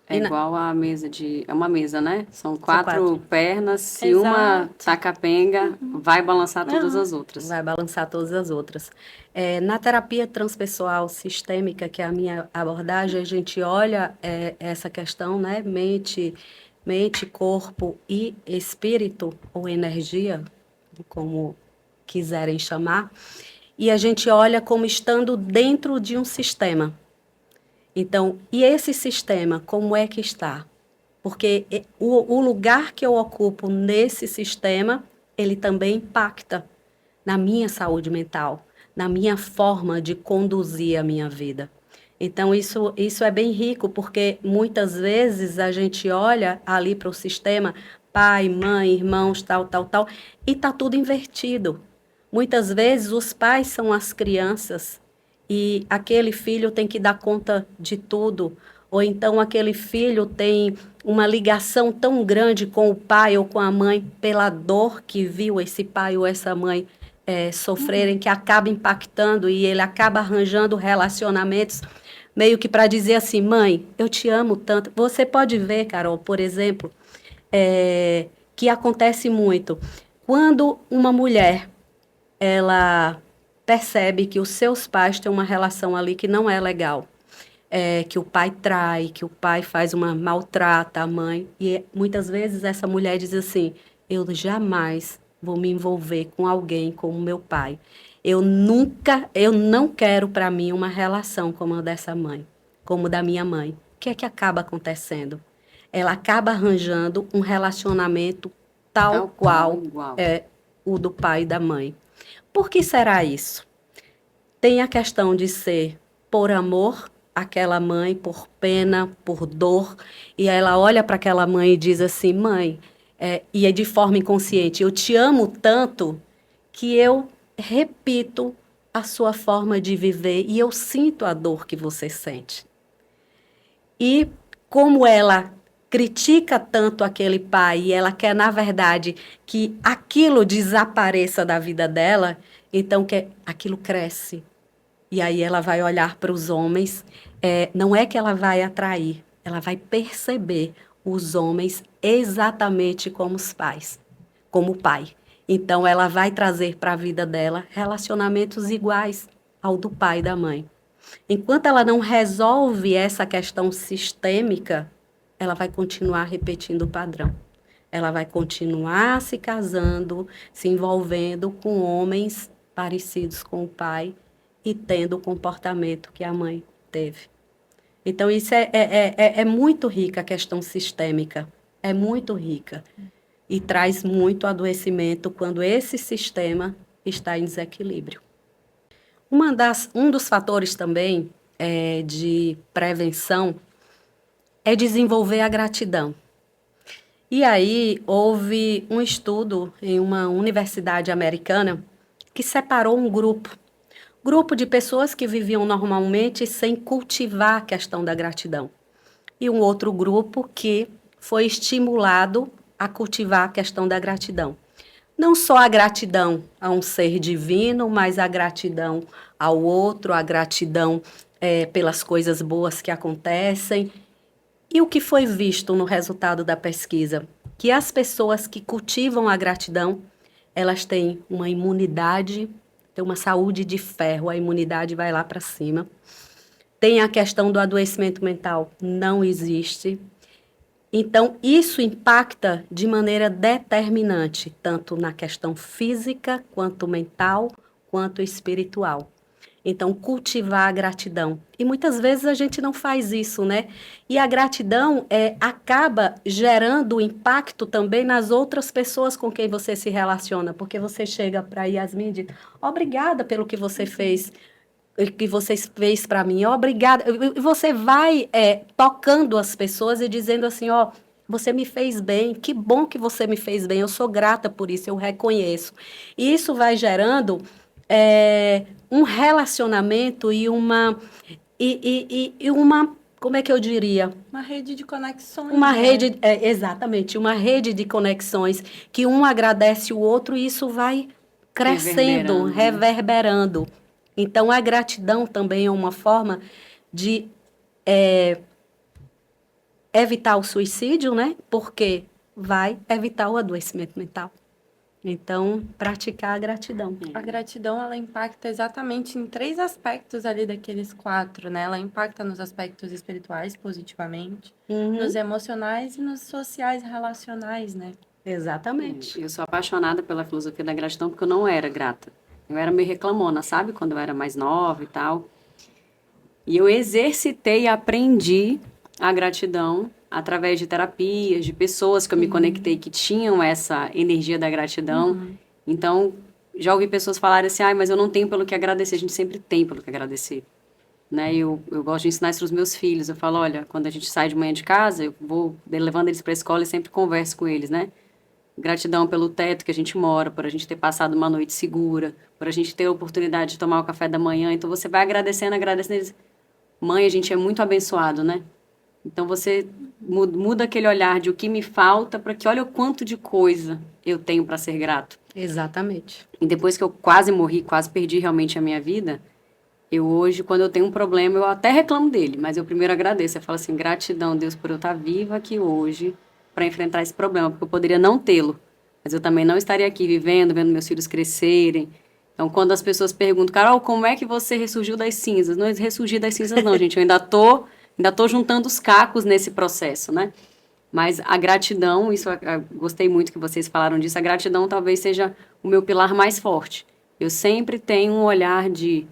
É igual a mesa é uma mesa, né? São 4 pernas, se Exato. uma tá capenga, vai balançar todas as outras. Vai balançar todas as outras. Na terapia transpessoal sistêmica, que é a minha abordagem, a gente olha essa questão, né? Mente, corpo e espírito, ou energia, como quiserem chamar, e a gente olha como estando dentro de um sistema. Então, e esse sistema, como é que está? Porque o lugar que eu ocupo nesse sistema, ele também impacta na minha saúde mental, na minha forma de conduzir a minha vida. Então, isso é bem rico, porque muitas vezes a gente olha ali para o sistema, pai, mãe, irmãos, tal, e está tudo invertido. Muitas vezes os pais são as crianças e aquele filho tem que dar conta de tudo, ou então aquele filho tem uma ligação tão grande com o pai ou com a mãe pela dor que viu esse pai ou essa mãe sofrerem, que acaba impactando e ele acaba arranjando relacionamentos meio que para dizer assim, mãe, eu te amo tanto. Você pode ver, Carol, por exemplo, que acontece muito. Quando uma mulher, ela percebe que os seus pais têm uma relação ali que não é legal, que o pai trai, que o pai faz uma maltrata a mãe, e muitas vezes essa mulher diz assim: eu jamais vou me envolver com alguém como meu pai. Eu não quero para mim uma relação como a dessa mãe, como da minha mãe. O que é que acaba acontecendo? Ela acaba arranjando um relacionamento tal qual igual. é o do pai e da mãe. Por que será isso? Tem a questão de ser por amor àquela mãe, por pena, por dor, e ela olha para aquela mãe e diz assim: mãe, e é de forma inconsciente, eu te amo tanto que eu repito a sua forma de viver e eu sinto a dor que você sente. E como ela critica tanto aquele pai e ela quer, na verdade, que aquilo desapareça da vida dela, então que aquilo cresce. E aí ela vai olhar para os homens, não é que ela vai atrair, ela vai perceber os homens exatamente como os pais, como o pai. Então ela vai trazer para a vida dela relacionamentos iguais ao do pai e da mãe. Enquanto ela não resolve essa questão sistêmica, ela vai continuar repetindo o padrão. Ela vai continuar se casando, se envolvendo com homens parecidos com o pai e tendo o comportamento que a mãe teve. Então, isso é muito rica a questão sistêmica. É muito rica. E traz muito adoecimento quando esse sistema está em desequilíbrio. Um dos fatores também de prevenção é desenvolver a gratidão. E aí houve um estudo em uma universidade americana que separou um grupo de pessoas que viviam normalmente sem cultivar a questão da gratidão. E um outro grupo que foi estimulado a cultivar a questão da gratidão. Não só a gratidão a um ser divino, mas a gratidão ao outro, a gratidão pelas coisas boas que acontecem. E o que foi visto no resultado da pesquisa? Que as pessoas que cultivam a gratidão, elas têm uma imunidade, têm uma saúde de ferro, a imunidade vai lá para cima. Tem a questão do adoecimento mental, não existe. Então, isso impacta de maneira determinante, tanto na questão física, quanto mental, quanto espiritual. Então, cultivar a gratidão. E muitas vezes a gente não faz isso, né? E a gratidão acaba gerando impacto também nas outras pessoas com quem você se relaciona, porque você chega para Yasmin e diz: obrigada pelo que você fez para mim, obrigada. E você vai tocando as pessoas e dizendo assim: ó, você me fez bem, que bom que você me fez bem, eu sou grata por isso, eu reconheço. E isso vai gerando um relacionamento e uma, como é que eu diria? Uma rede de conexões. Uma né? rede, exatamente, uma rede de conexões que um agradece o outro e isso vai crescendo, reverberando. Então, a gratidão também é uma forma de evitar o suicídio, né? Porque vai evitar o adoecimento mental. Então, praticar a gratidão. A gratidão, ela impacta exatamente em 3 aspectos ali daqueles 4, né? Ela impacta nos aspectos espirituais, positivamente, nos emocionais e nos sociais, relacionais, né? Exatamente. Eu sou apaixonada pela filosofia da gratidão porque eu não era grata. Eu era meio reclamona, sabe? Quando eu era mais nova e tal. E eu exercitei e aprendi a gratidão através de terapias, de pessoas que eu me conectei que tinham essa energia da gratidão. Então, já ouvi pessoas falarem assim: mas eu não tenho pelo que agradecer. A gente sempre tem pelo que agradecer. Né? Eu gosto de ensinar isso para os meus filhos. Eu falo: olha, quando a gente sai de manhã de casa, eu vou levando eles para a escola e sempre converso com eles, né? Gratidão pelo teto que a gente mora, por a gente ter passado uma noite segura, por a gente ter a oportunidade de tomar o café da manhã. Então, você vai agradecendo. Mãe, a gente é muito abençoado, né? Então, você muda aquele olhar de o que me falta para que olha o quanto de coisa eu tenho para ser grato. Exatamente. E depois que eu quase morri, quase perdi realmente a minha vida, eu hoje, quando eu tenho um problema, eu até reclamo dele, mas eu primeiro agradeço. Eu falo assim: gratidão, Deus, por eu estar viva aqui hoje para enfrentar esse problema, porque eu poderia não tê-lo. mas eu também não estaria aqui vivendo, vendo meus filhos crescerem. Então, quando as pessoas perguntam, Carol, como é que você ressurgiu das cinzas? Não ressurgi das cinzas não, gente, eu ainda tô juntando os cacos nesse processo, né? Mas a gratidão, isso eu gostei muito que vocês falaram disso, a gratidão talvez seja o meu pilar mais forte. Eu sempre tenho um olhar de,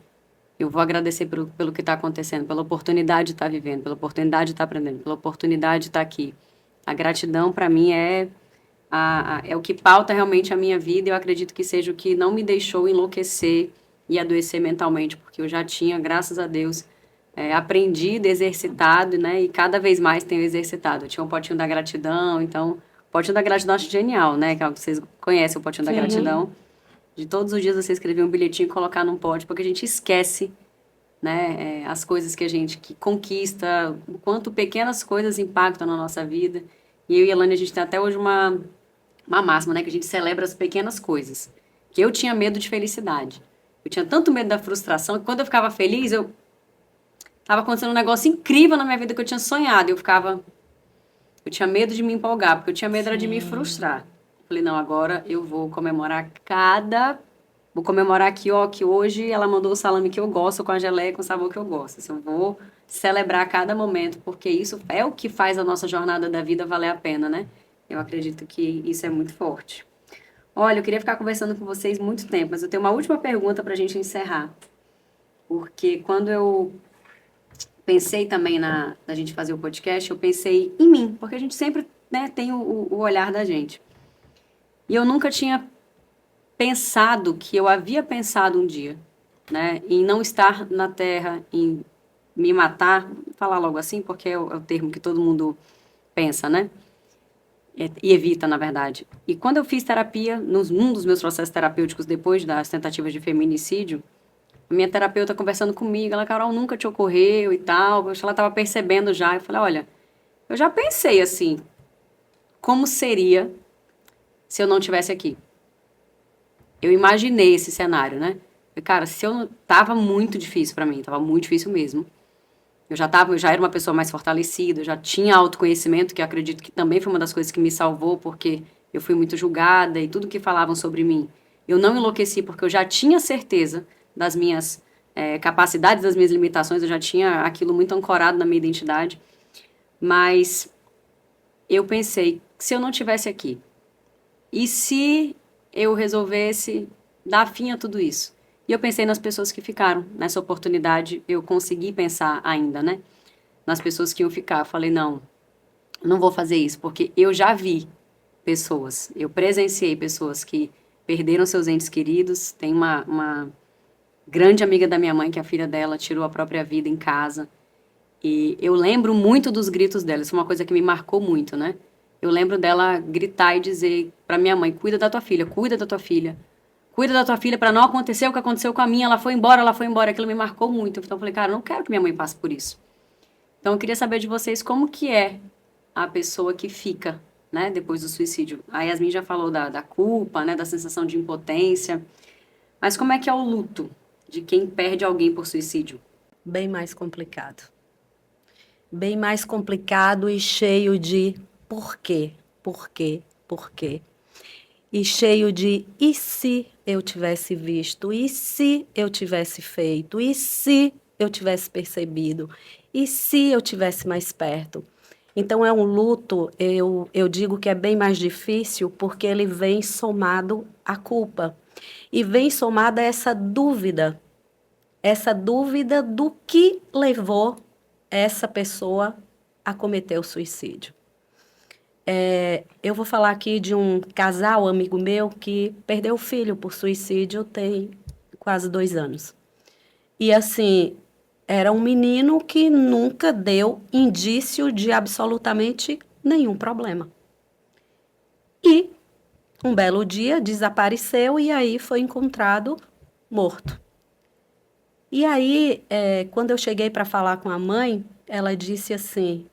eu vou agradecer pelo que está acontecendo, pela oportunidade de estar vivendo, pela oportunidade de estar aprendendo, pela oportunidade de estar aqui. A gratidão, para mim, é o que pauta realmente a minha vida. Eu acredito que seja o que não me deixou enlouquecer e adoecer mentalmente, porque eu já tinha, graças a Deus, aprendido, exercitado, né? E cada vez mais tenho exercitado. Eu tinha um potinho da gratidão, então, o potinho da gratidão eu acho genial, né? Que vocês conhecem o potinho da gratidão. De todos os dias você escrever um bilhetinho e colocar num pote, porque a gente esquece, né? As coisas que a gente que conquista, o quanto pequenas coisas impactam na nossa vida. E eu e a Elane, a gente tem até hoje uma máxima, né? Que a gente celebra as pequenas coisas. Que eu tinha medo de felicidade. Eu tinha tanto medo da frustração que quando eu ficava feliz, tava acontecendo um negócio incrível na minha vida que eu tinha sonhado. Eu tinha medo de me empolgar, porque eu tinha medo era de me frustrar. Falei, não, agora eu vou comemorar vou comemorar aqui, ó, que hoje ela mandou o salame que eu gosto, com a geleia, com o sabor que eu gosto. Assim, eu vou celebrar cada momento, porque isso é o que faz a nossa jornada da vida valer a pena, né? Eu acredito que isso é muito forte. Olha, eu queria ficar conversando com vocês muito tempo, mas eu tenho uma última pergunta pra gente encerrar. Porque quando eu pensei também na gente fazer o podcast, eu pensei em mim, porque a gente sempre, né, tem o olhar da gente. E eu nunca tinha pensado que eu havia pensado um dia, né, em não estar na Terra, em me matar, vou falar logo assim, porque é o termo que todo mundo pensa, né, e evita, na verdade. E quando eu fiz terapia, num dos meus processos terapêuticos depois das tentativas de feminicídio, a minha terapeuta conversando comigo, ela, Carol, nunca te ocorreu e tal, ela estava percebendo já, eu falei, olha, eu já pensei assim, como seria se eu não estivesse aqui? Eu imaginei esse cenário, né? Cara, se eu tava muito difícil pra mim, tava muito difícil mesmo. Eu já era uma pessoa mais fortalecida, eu já tinha autoconhecimento, que eu acredito que também foi uma das coisas que me salvou, porque eu fui muito julgada e tudo que falavam sobre mim. Eu não enlouqueci porque eu já tinha certeza das minhas capacidades, das minhas limitações, eu já tinha aquilo muito ancorado na minha identidade. Mas eu pensei, se eu não estivesse aqui, e se eu resolvesse dar fim a tudo isso? E eu pensei nas pessoas que ficaram. Nessa oportunidade, eu consegui pensar ainda, né? Nas pessoas que iam ficar. Eu falei, não vou fazer isso, porque eu já vi pessoas, eu presenciei pessoas que perderam seus entes queridos. Tem uma grande amiga da minha mãe, que a filha dela tirou a própria vida em casa. E eu lembro muito dos gritos dela. Isso é uma coisa que me marcou muito, né? Eu lembro dela gritar e dizer pra minha mãe, cuida da tua filha, cuida da tua filha. Cuida da tua filha para não acontecer o que aconteceu com a minha. Ela foi embora. Aquilo me marcou muito. Então eu falei, cara, eu não quero que minha mãe passe por isso. Então eu queria saber de vocês como que é a pessoa que fica, né, depois do suicídio. A Yasmin já falou da culpa, né, da sensação de impotência. Mas como é que é o luto de quem perde alguém por suicídio? Bem mais complicado. Bem mais complicado e cheio de por quê, por quê, por quê. E cheio de e se eu tivesse visto, e se eu tivesse feito, e se eu tivesse percebido, e se eu tivesse mais perto. Então é um luto, eu digo que é bem mais difícil porque ele vem somado à culpa. E vem somada essa dúvida do que levou essa pessoa a cometer o suicídio. Eu vou falar aqui de um casal, amigo meu, que perdeu o filho por suicídio tem quase 2 anos. E assim, era um menino que nunca deu indício de absolutamente nenhum problema. E um belo dia desapareceu e aí foi encontrado morto. E aí, quando eu cheguei para falar com a mãe, ela disse assim,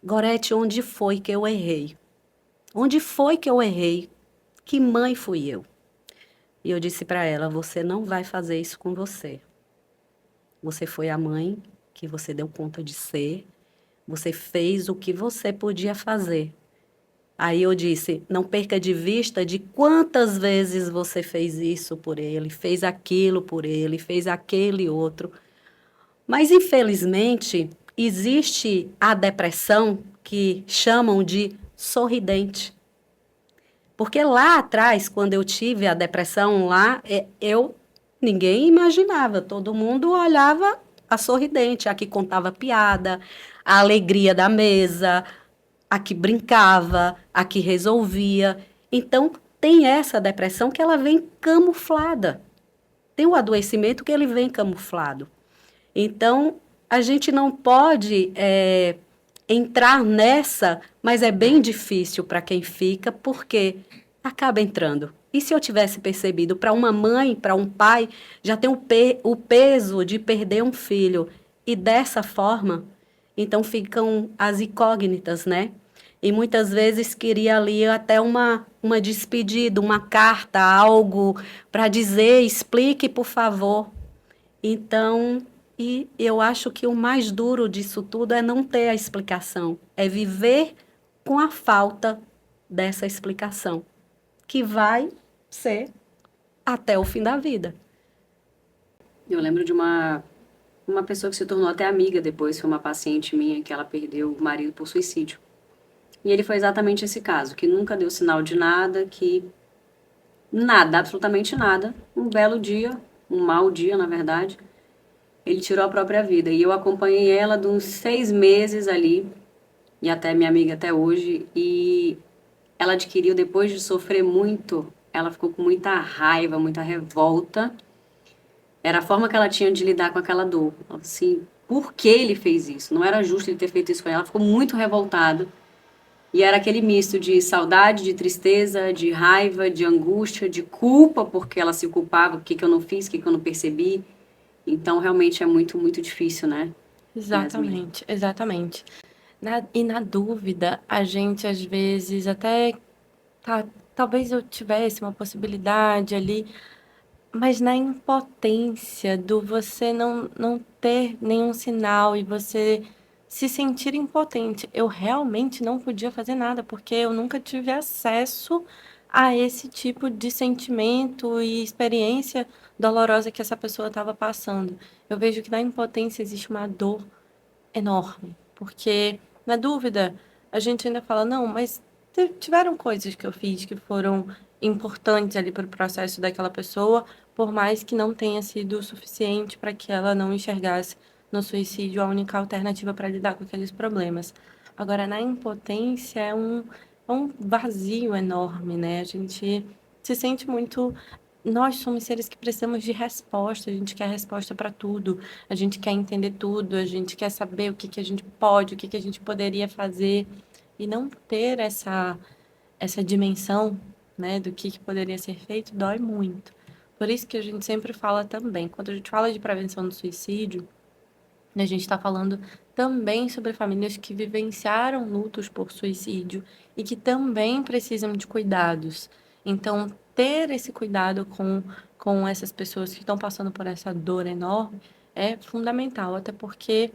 Gorete, onde foi que eu errei? Onde foi que eu errei? Que mãe fui eu? E eu disse para ela, você não vai fazer isso com você. Você foi a mãe que você deu conta de ser. Você fez o que você podia fazer Aí eu disse, não perca de vista de quantas vezes você fez isso por ele, fez aquilo por ele, fez aquele outro. Mas, infelizmente, existe a depressão que chamam de sorridente. Porque lá atrás, quando eu tive a depressão lá, ninguém imaginava, todo mundo olhava a sorridente, a que contava piada, a alegria da mesa, a que brincava, a que resolvia. Então, tem essa depressão que ela vem camuflada. Tem o adoecimento que ele vem camuflado. Então, a gente não pode entrar nessa, mas é bem difícil para quem fica, porque acaba entrando. E se eu tivesse percebido, para uma mãe, para um pai, já tem o peso de perder um filho. E dessa forma, então ficam as incógnitas, né? E muitas vezes queria ali até uma despedida, uma carta, algo para dizer, explique, por favor. Então, e eu acho que o mais duro disso tudo é não ter a explicação, é viver com a falta dessa explicação, que vai ser até o fim da vida. Eu lembro de uma pessoa que se tornou até amiga depois, foi uma paciente minha que ela perdeu o marido por suicídio. E ele foi exatamente esse caso, que nunca deu sinal de nada, que nada, absolutamente nada. Um belo dia, um mau dia, na verdade, ele tirou a própria vida. E eu acompanhei ela de uns 6 meses ali, e até minha amiga até hoje, e ela adquiriu, depois de sofrer muito, ela ficou com muita raiva, muita revolta. Era a forma que ela tinha de lidar com aquela dor. Assim, por que ele fez isso? Não era justo ele ter feito isso com ela. Ela ficou muito revoltada. E era aquele misto de saudade, de tristeza, de raiva, de angústia, de culpa, porque ela se culpava, o que eu não fiz, o que eu não percebi. Então, realmente é muito, muito difícil, né? Exatamente, exatamente. E na dúvida, a gente às vezes até, talvez eu tivesse uma possibilidade ali, mas na impotência do você não ter nenhum sinal e você se sentir impotente. Eu realmente não podia fazer nada, porque eu nunca tive acesso a esse tipo de sentimento e experiência dolorosa que essa pessoa estava passando. Eu vejo que na impotência existe uma dor enorme, porque na dúvida a gente ainda fala, não, mas tiveram coisas que eu fiz que foram importantes ali para o processo daquela pessoa, por mais que não tenha sido o suficiente para que ela não enxergasse no suicídio a única alternativa para lidar com aqueles problemas. Agora, na impotência é um vazio enorme, né? A gente se sente muito. Nós somos seres que precisamos de resposta, a gente quer resposta para tudo, a gente quer entender tudo, a gente quer saber o que a gente pode, o que a gente poderia fazer, e não ter essa dimensão, né, do que poderia ser feito, dói muito. Por isso que a gente sempre fala também, quando a gente fala de prevenção do suicídio, a gente está falando também sobre famílias que vivenciaram lutos por suicídio e que também precisam de cuidados. Então, ter esse cuidado com essas pessoas que estão passando por essa dor enorme é fundamental, até porque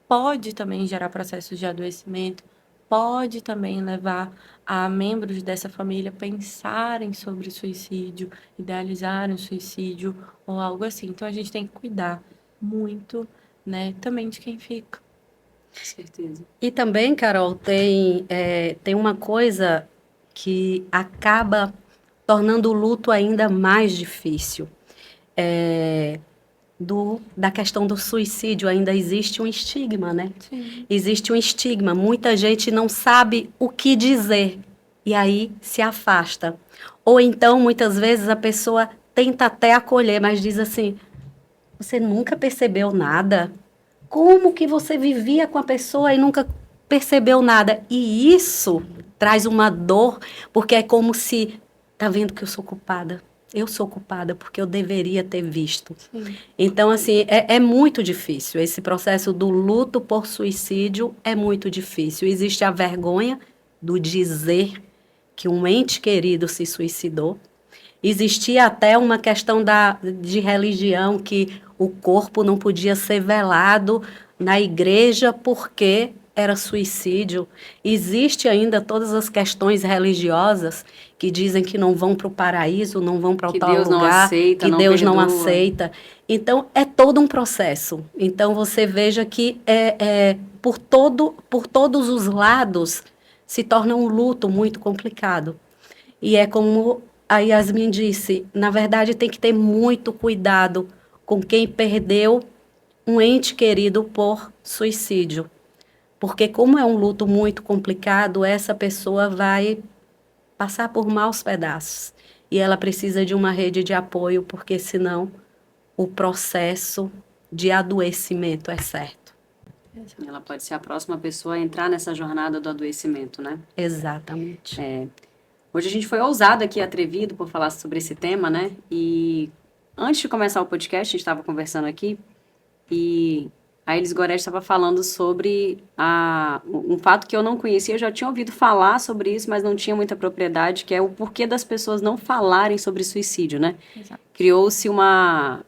pode também gerar processos de adoecimento, pode também levar a membros dessa família pensarem sobre suicídio, idealizarem o suicídio ou algo assim. Então, a gente tem que cuidar muito, né, também de quem fica. Com certeza. E também, Carol, tem uma coisa que acaba tornando o luto ainda mais difícil. Da questão do suicídio, ainda existe um estigma, né? Sim. Existe um estigma. Muita gente não sabe o que dizer e aí se afasta. Ou então, muitas vezes, a pessoa tenta até acolher, mas diz assim, você nunca percebeu nada? Como que você vivia com a pessoa e nunca percebeu nada? E isso traz uma dor, porque é como se, tá vendo que eu sou culpada? Eu sou culpada porque eu deveria ter visto. Sim. Então, assim, é muito difícil. Esse processo do luto por suicídio é muito difícil. Existe a vergonha do dizer que um ente querido se suicidou. Existia até uma questão de religião, que o corpo não podia ser velado na igreja porque era suicídio. Existe ainda todas as questões religiosas que dizem que não vão para o paraíso, não vão para o Que tal Deus não lugar, aceita, que não Deus não perdoa. aceita. Então, é todo um processo. Então, você veja que por todos os lados se torna um luto muito complicado. E é como a Yasmin disse, na verdade tem que ter muito cuidado com quem perdeu um ente querido por suicídio. Porque como é um luto muito complicado, essa pessoa vai passar por maus pedaços. E ela precisa de uma rede de apoio, porque senão o processo de adoecimento é certo. Ela pode ser a próxima pessoa a entrar nessa jornada do adoecimento, né? Exatamente. Hoje a gente foi ousado aqui, atrevido, por falar sobre esse tema, né? E antes de começar o podcast, a gente estava conversando aqui e a Elis Gorete estava falando sobre um fato que eu não conhecia, eu já tinha ouvido falar sobre isso, mas não tinha muita propriedade, que é o porquê das pessoas não falarem sobre suicídio, né? Exato. Criou-se uma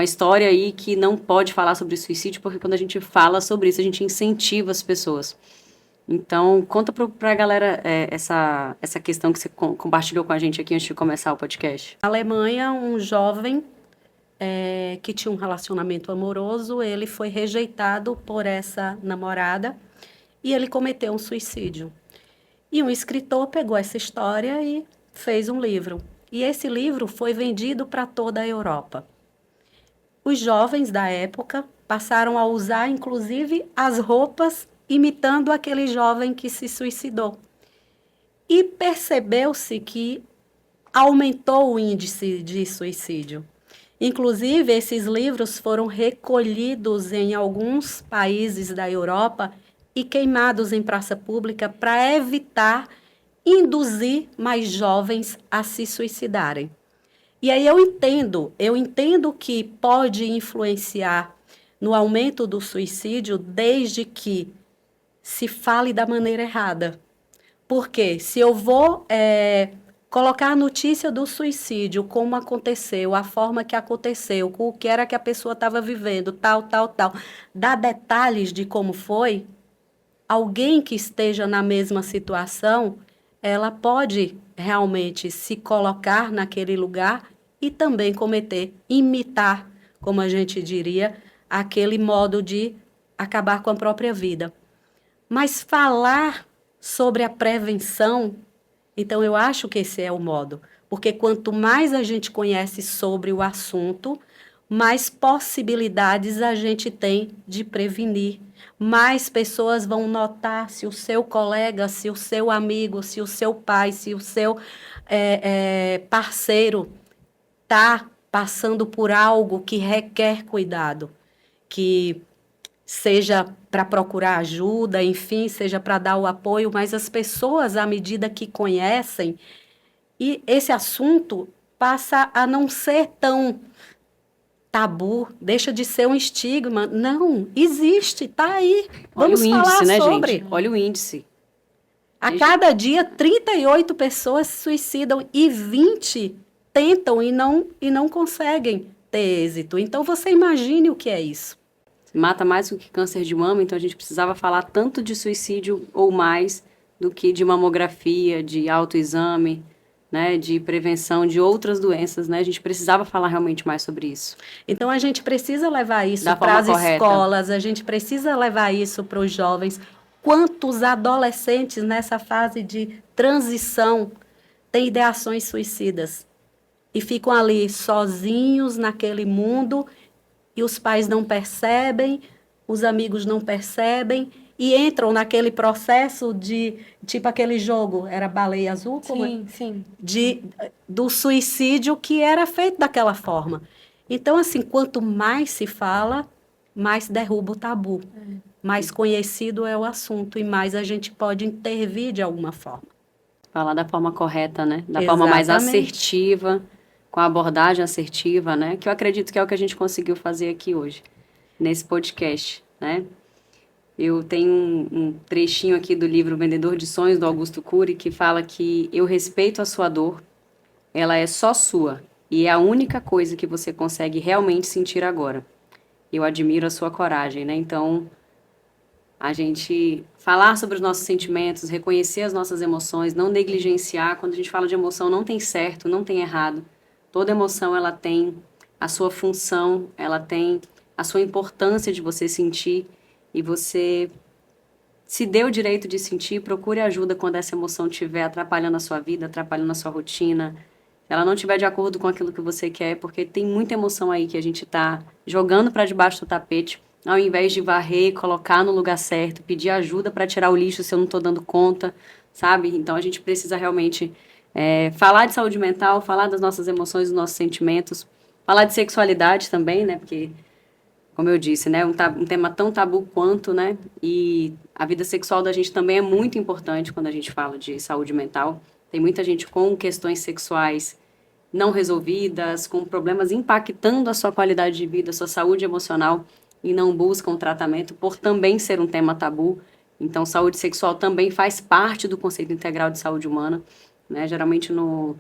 história aí que não pode falar sobre suicídio, porque quando a gente fala sobre isso, a gente incentiva as pessoas. Então, conta pra galera essa questão que você compartilhou com a gente aqui antes de começar o podcast. Na Alemanha, um jovem que tinha um relacionamento amoroso, ele foi rejeitado por essa namorada e ele cometeu um suicídio. E um escritor pegou essa história e fez um livro. E esse livro foi vendido para toda a Europa. Os jovens da época passaram a usar, inclusive, as roupas imitando aquele jovem que se suicidou. E percebeu-se que aumentou o índice de suicídio. Inclusive, esses livros foram recolhidos em alguns países da Europa e queimados em praça pública para evitar induzir mais jovens a se suicidarem. E aí eu entendo que pode influenciar no aumento do suicídio desde que se fale da maneira errada. Porque se eu vou colocar a notícia do suicídio, como aconteceu, a forma que aconteceu, com o que era que a pessoa estava vivendo, tal, dar detalhes de como foi, alguém que esteja na mesma situação, ela pode realmente se colocar naquele lugar e também imitar, como a gente diria, aquele modo de acabar com a própria vida. Mas falar sobre a prevenção, então eu acho que esse é o modo, porque quanto mais a gente conhece sobre o assunto, mais possibilidades a gente tem de prevenir. Mais pessoas vão notar se o seu colega, se o seu amigo, se o seu pai, se o seu parceiro está passando por algo que requer cuidado, que seja para procurar ajuda, enfim, seja para dar o apoio, mas as pessoas, à medida que conhecem, e esse assunto passa a não ser tão tabu, deixa de ser um estigma. Não, existe, está aí. Vamos Olha o índice, falar né, sobre. gente? Olha o índice. A cada dia, 38 pessoas se suicidam e 20 tentam e não conseguem ter êxito. Então, você imagine o que é isso. Mata mais do que câncer de mama, então a gente precisava falar tanto de suicídio ou mais do que de mamografia, de autoexame, né, de prevenção de outras doenças, né? A gente precisava falar realmente mais sobre isso. Então, a gente precisa levar isso Da para as forma correta. escolas, a gente precisa levar isso para os jovens. Quantos adolescentes nessa fase de transição têm ideações suicidas e ficam ali sozinhos naquele mundo e os pais não percebem, os amigos não percebem e entram naquele processo de, tipo aquele jogo, era Baleia Azul? Sim. Do suicídio que era feito daquela forma. Então, assim, quanto mais se fala, mais derruba o tabu. Mais conhecido é o assunto e mais a gente pode intervir de alguma forma. Falar da forma correta, né? Da forma mais assertiva, com a abordagem assertiva, né? Que eu acredito que é o que a gente conseguiu fazer aqui hoje, nesse podcast, né? Eu tenho um trechinho aqui do livro Vendedor de Sonhos, do Augusto Cury, que fala que eu respeito a sua dor, ela é só sua, e é a única coisa que você consegue realmente sentir agora. Eu admiro a sua coragem, né? Então, A gente falar sobre os nossos sentimentos, reconhecer as nossas emoções, não negligenciar. Quando a gente fala de emoção, não tem certo, não tem errado. Toda emoção, ela tem a sua função, ela tem a sua importância de você sentir, e você se dê o direito de sentir, procure ajuda quando essa emoção estiver atrapalhando a sua vida, atrapalhando a sua rotina, se ela não estiver de acordo com aquilo que você quer, porque tem muita emoção aí que a gente está jogando para debaixo do tapete, ao invés de varrer, colocar no lugar certo, pedir ajuda para tirar o lixo se eu não estou dando conta, sabe? Então a gente precisa realmente falar de saúde mental, falar das nossas emoções, dos nossos sentimentos, falar de sexualidade também, né? Porque, como eu disse, né, um tema tão tabu quanto, né? E a vida sexual da gente também é muito importante quando a gente fala de saúde mental. Tem muita gente com questões sexuais não resolvidas, com problemas impactando a sua qualidade de vida, a sua saúde emocional, e não buscam tratamento por também ser um tema tabu. Então, saúde sexual também faz parte do conceito integral de saúde humana, né? Geralmente no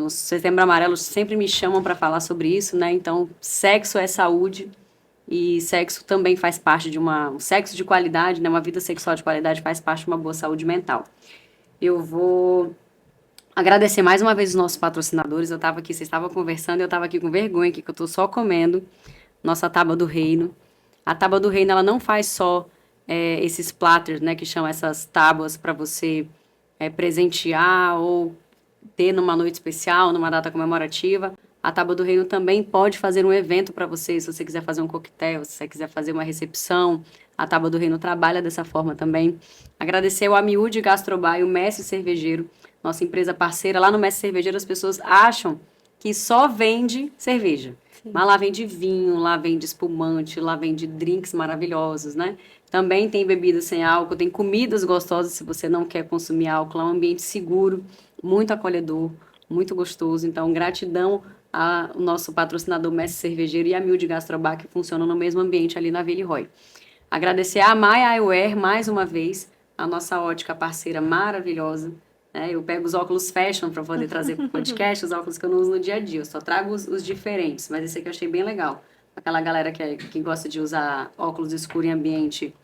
Setembro Amarelo sempre me chamam para falar sobre isso, né? Então, sexo é saúde, e sexo também faz parte de um sexo de qualidade, né? Uma vida sexual de qualidade faz parte de uma boa saúde mental. Eu vou agradecer mais uma vez os nossos patrocinadores. Eu estava aqui, vocês estavam conversando, eu estava aqui com vergonha aqui, que eu estou só comendo nossa Tábua do Reino. A Tábua do Reino, ela não faz só esses platters, né, que chamam essas tábuas para você presentear ou ter numa noite especial, numa data comemorativa. A Tábua do Reino também pode fazer um evento para você, se você quiser fazer um coquetel, se você quiser fazer uma recepção. A Tábua do Reino trabalha dessa forma também. Agradecer ao Amiúde Gastrobar e o Mestre Cervejeiro, nossa empresa parceira. Lá no Mestre Cervejeiro as pessoas acham que só vende cerveja. Sim. Mas lá vende vinho, lá vende espumante, lá vende drinks maravilhosos, né? Também tem bebidas sem álcool, tem comidas gostosas se você não quer consumir álcool. É um ambiente seguro, muito acolhedor, muito gostoso. Então, gratidão ao nosso patrocinador Mestre Cervejeiro e a Amiúde Gastrobar, que funcionam no mesmo ambiente ali na Villeroy. Agradecer a Maia Eyewear mais uma vez, a nossa ótica parceira maravilhosa. Eu pego os óculos fashion para poder trazer para o podcast, os óculos que eu não uso no dia a dia. Eu só trago os diferentes, mas esse aqui eu achei bem legal. Aquela galera que gosta de usar óculos escuros em ambiente,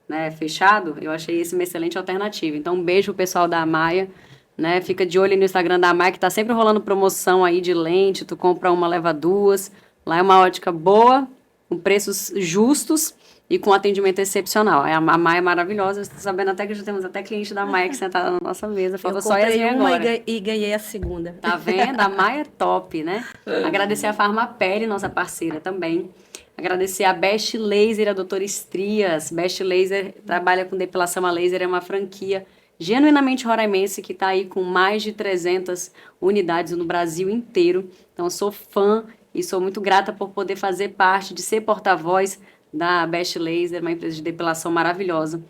né, fechado, eu achei esse uma excelente alternativa. Então, um beijo pro pessoal da Maia, né? Fica de olho no Instagram da Maia, que tá sempre rolando promoção aí de lente, tu compra uma, leva duas. Lá é uma ótica boa, com preços justos e com atendimento excepcional. A Maia é maravilhosa, estou sabendo até que já temos até cliente da Maia que sentada na nossa mesa. Falta só Yasmin agora. E ganhei a segunda. Tá vendo? A Maia é top, né? Agradecer a Farmapele, nossa parceira também. Agradecer a Best Laser, a doutora Estrias. Best Laser trabalha com depilação a laser, é uma franquia genuinamente roraimense que está aí com mais de 300 unidades no Brasil inteiro. Então, eu sou fã e sou muito grata por poder fazer parte, de ser porta-voz da Best Laser, uma empresa de depilação maravilhosa,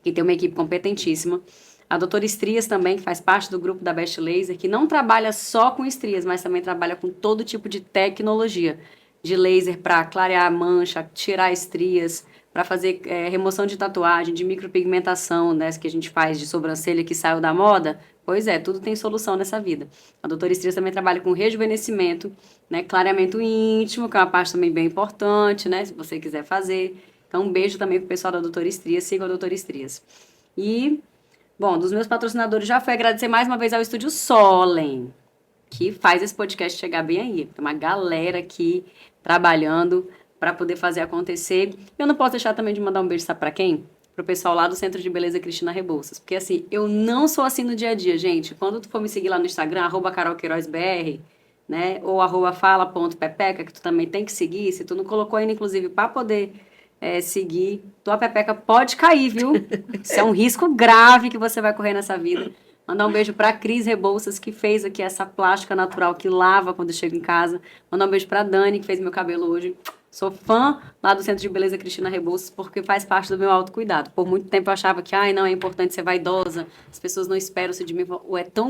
que tem uma equipe competentíssima. A doutora Estrias também, que faz parte do grupo da Best Laser, que não trabalha só com estrias, mas também trabalha com todo tipo de tecnologia de laser para clarear a mancha, tirar estrias, para fazer remoção de tatuagem, de micropigmentação, né, que a gente faz de sobrancelha que saiu da moda. Pois é, tudo tem solução nessa vida. A doutora Estrias também trabalha com rejuvenescimento, né, clareamento íntimo, que é uma parte também bem importante, né, se você quiser fazer. Então, um beijo também pro pessoal da doutora Estrias, siga a doutora Estrias. E, bom, dos meus patrocinadores já foi agradecer mais uma vez ao Estúdio Solen, que faz esse podcast chegar bem aí. Tem uma galera aqui trabalhando para poder fazer acontecer. Eu não posso deixar também de mandar um beijo, sabe para quem? Pro pessoal lá do Centro de Beleza Cristina Rebouças. Porque assim, eu não sou assim no dia a dia, gente. Quando tu for me seguir lá no Instagram, @carolqueirozbr, né? Ou @fala.pepeca, que tu também tem que seguir. Se tu não colocou ainda, inclusive, para poder seguir, tua pepeca pode cair, viu? Isso é um risco grave que você vai correr nessa vida. Mandar um beijo pra Cris Rebouças, que fez aqui essa plástica natural que lava quando eu chego em casa. Mandar um beijo pra Dani, que fez meu cabelo hoje. Sou fã lá do Centro de Beleza Cristina Rebouças, porque faz parte do meu autocuidado. Por muito tempo eu achava que, não é importante ser vaidosa, as pessoas não esperam isso de mim.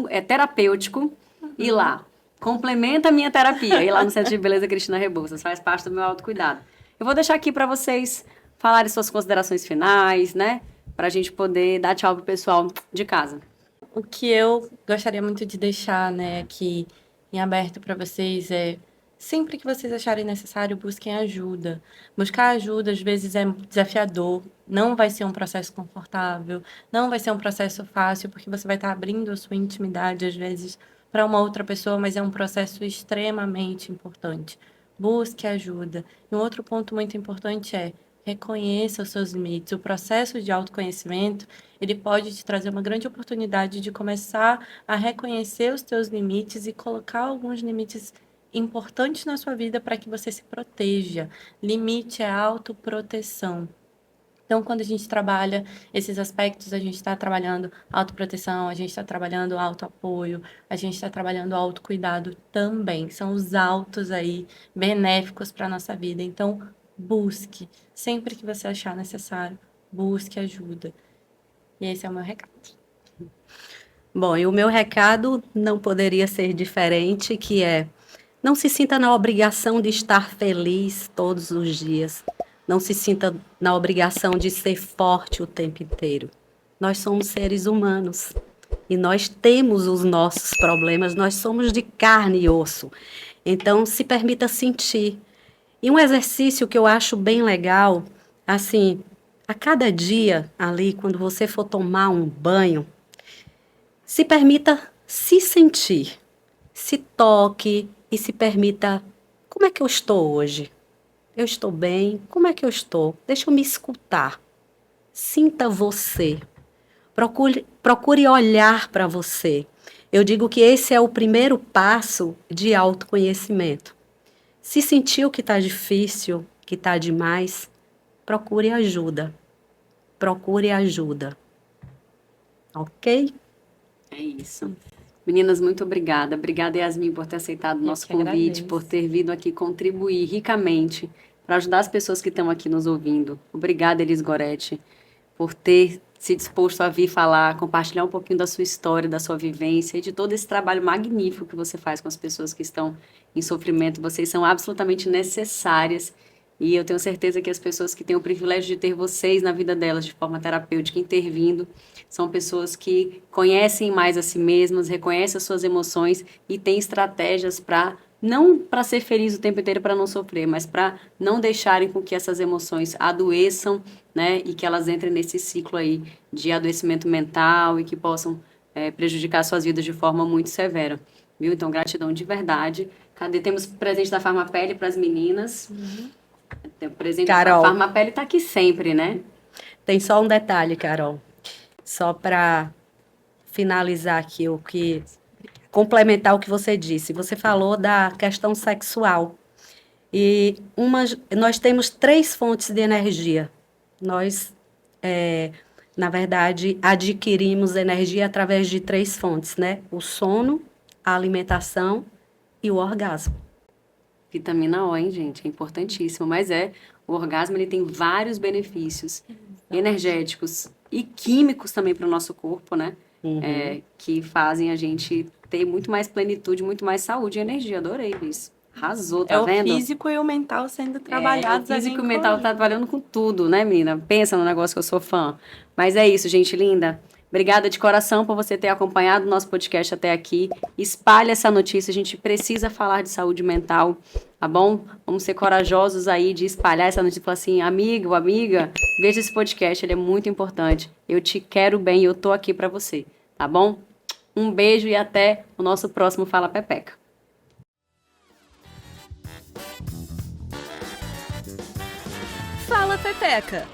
É terapêutico ir lá. Complementa a minha terapia, ir lá no Centro de Beleza Cristina Rebouças. Faz parte do meu autocuidado. Eu vou deixar aqui para vocês falarem suas considerações finais, né? Pra gente poder dar tchau pro pessoal de casa. O que eu gostaria muito de deixar, né, aqui em aberto para vocês é: Sempre que vocês acharem necessário, busquem ajuda. Buscar ajuda, às vezes, é desafiador, não vai ser um processo confortável, não vai ser um processo fácil, porque você vai estar abrindo a sua intimidade, às vezes, para uma outra pessoa, mas é um processo extremamente importante. Busque ajuda. E um outro ponto muito importante é reconheça os seus limites. O processo de autoconhecimento, ele pode te trazer uma grande oportunidade de começar a reconhecer os teus limites e colocar alguns limites importantes na sua vida para que você se proteja. Limite é autoproteção. Então, quando a gente trabalha esses aspectos, a gente está trabalhando autoproteção, a gente está trabalhando autoapoio, a gente está trabalhando autocuidado também. São os autos aí benéficos para a nossa vida. Então, busque. Sempre que você achar necessário, busque ajuda. E esse é o meu recado. Bom, e o meu recado não poderia ser diferente, que é: não se sinta na obrigação de estar feliz todos os dias. Não se sinta na obrigação de ser forte o tempo inteiro. Nós somos seres humanos e nós temos os nossos problemas, nós somos de carne e osso. Então, se permita sentir. E um exercício que eu acho bem legal, assim, a cada dia ali, quando você for tomar um banho, se permita se sentir, se toque e se permita: como é que eu estou hoje? Eu estou bem? Como é que eu estou? Deixa eu me escutar. Sinta você. Procure olhar para você. Eu digo que esse é o primeiro passo de autoconhecimento. Se sentiu que está difícil, que está demais, procure ajuda. Procure ajuda. Ok? É isso. Meninas, muito obrigada. Obrigada, Yasmin, por ter aceitado o nosso que convite, agradeço. por ter vindo aqui contribuir ricamente para ajudar as pessoas que estão aqui nos ouvindo. Obrigada, Elis Goretti, por ter se disposto a vir falar, compartilhar um pouquinho da sua história, da sua vivência e de todo esse trabalho magnífico que você faz com as pessoas que estão em sofrimento. Vocês são absolutamente necessárias e eu tenho certeza que as pessoas que têm o privilégio de ter vocês na vida delas de forma terapêutica, intervindo, são pessoas que conhecem mais a si mesmas, reconhecem as suas emoções e têm estratégias para, não para ser feliz o tempo inteiro, para não sofrer, mas para não deixarem com que essas emoções adoeçam, né, e que elas entrem nesse ciclo aí de adoecimento mental e que possam prejudicar suas vidas de forma muito severa. Viu? Então, gratidão de verdade. Cadê? Temos presente da Farmapele para as meninas. Tem o presente Carol. da Farmapele está aqui sempre, né? Tem só um detalhe, Carol. Só para finalizar aqui complementar o que você disse. Você falou da questão sexual. E nós temos 3 fontes de energia. Nós, na verdade, adquirimos energia através de 3 fontes, né? O sono, a alimentação e o orgasmo. Vitamina O, hein, gente? É importantíssimo. Mas o orgasmo ele tem vários benefícios energéticos e químicos também para o nosso corpo, né? Que fazem a gente ter muito mais plenitude, muito mais saúde e energia. Adorei isso. Arrasou, tá vendo? É o físico e o mental sendo trabalhados. O físico e o mental tá trabalhando com tudo, né, menina? Pensa no negócio que eu sou fã. Mas é isso, gente linda. Obrigada de coração por você ter acompanhado o nosso podcast até aqui. Espalhe essa notícia, a gente precisa falar de saúde mental, tá bom? Vamos ser corajosos aí de espalhar essa notícia e falar assim: amigo, amiga, veja esse podcast, ele é muito importante. Eu te quero bem e eu tô aqui pra você, tá bom? Um beijo e até o nosso próximo Fala Pepeca. Fala Pepeca,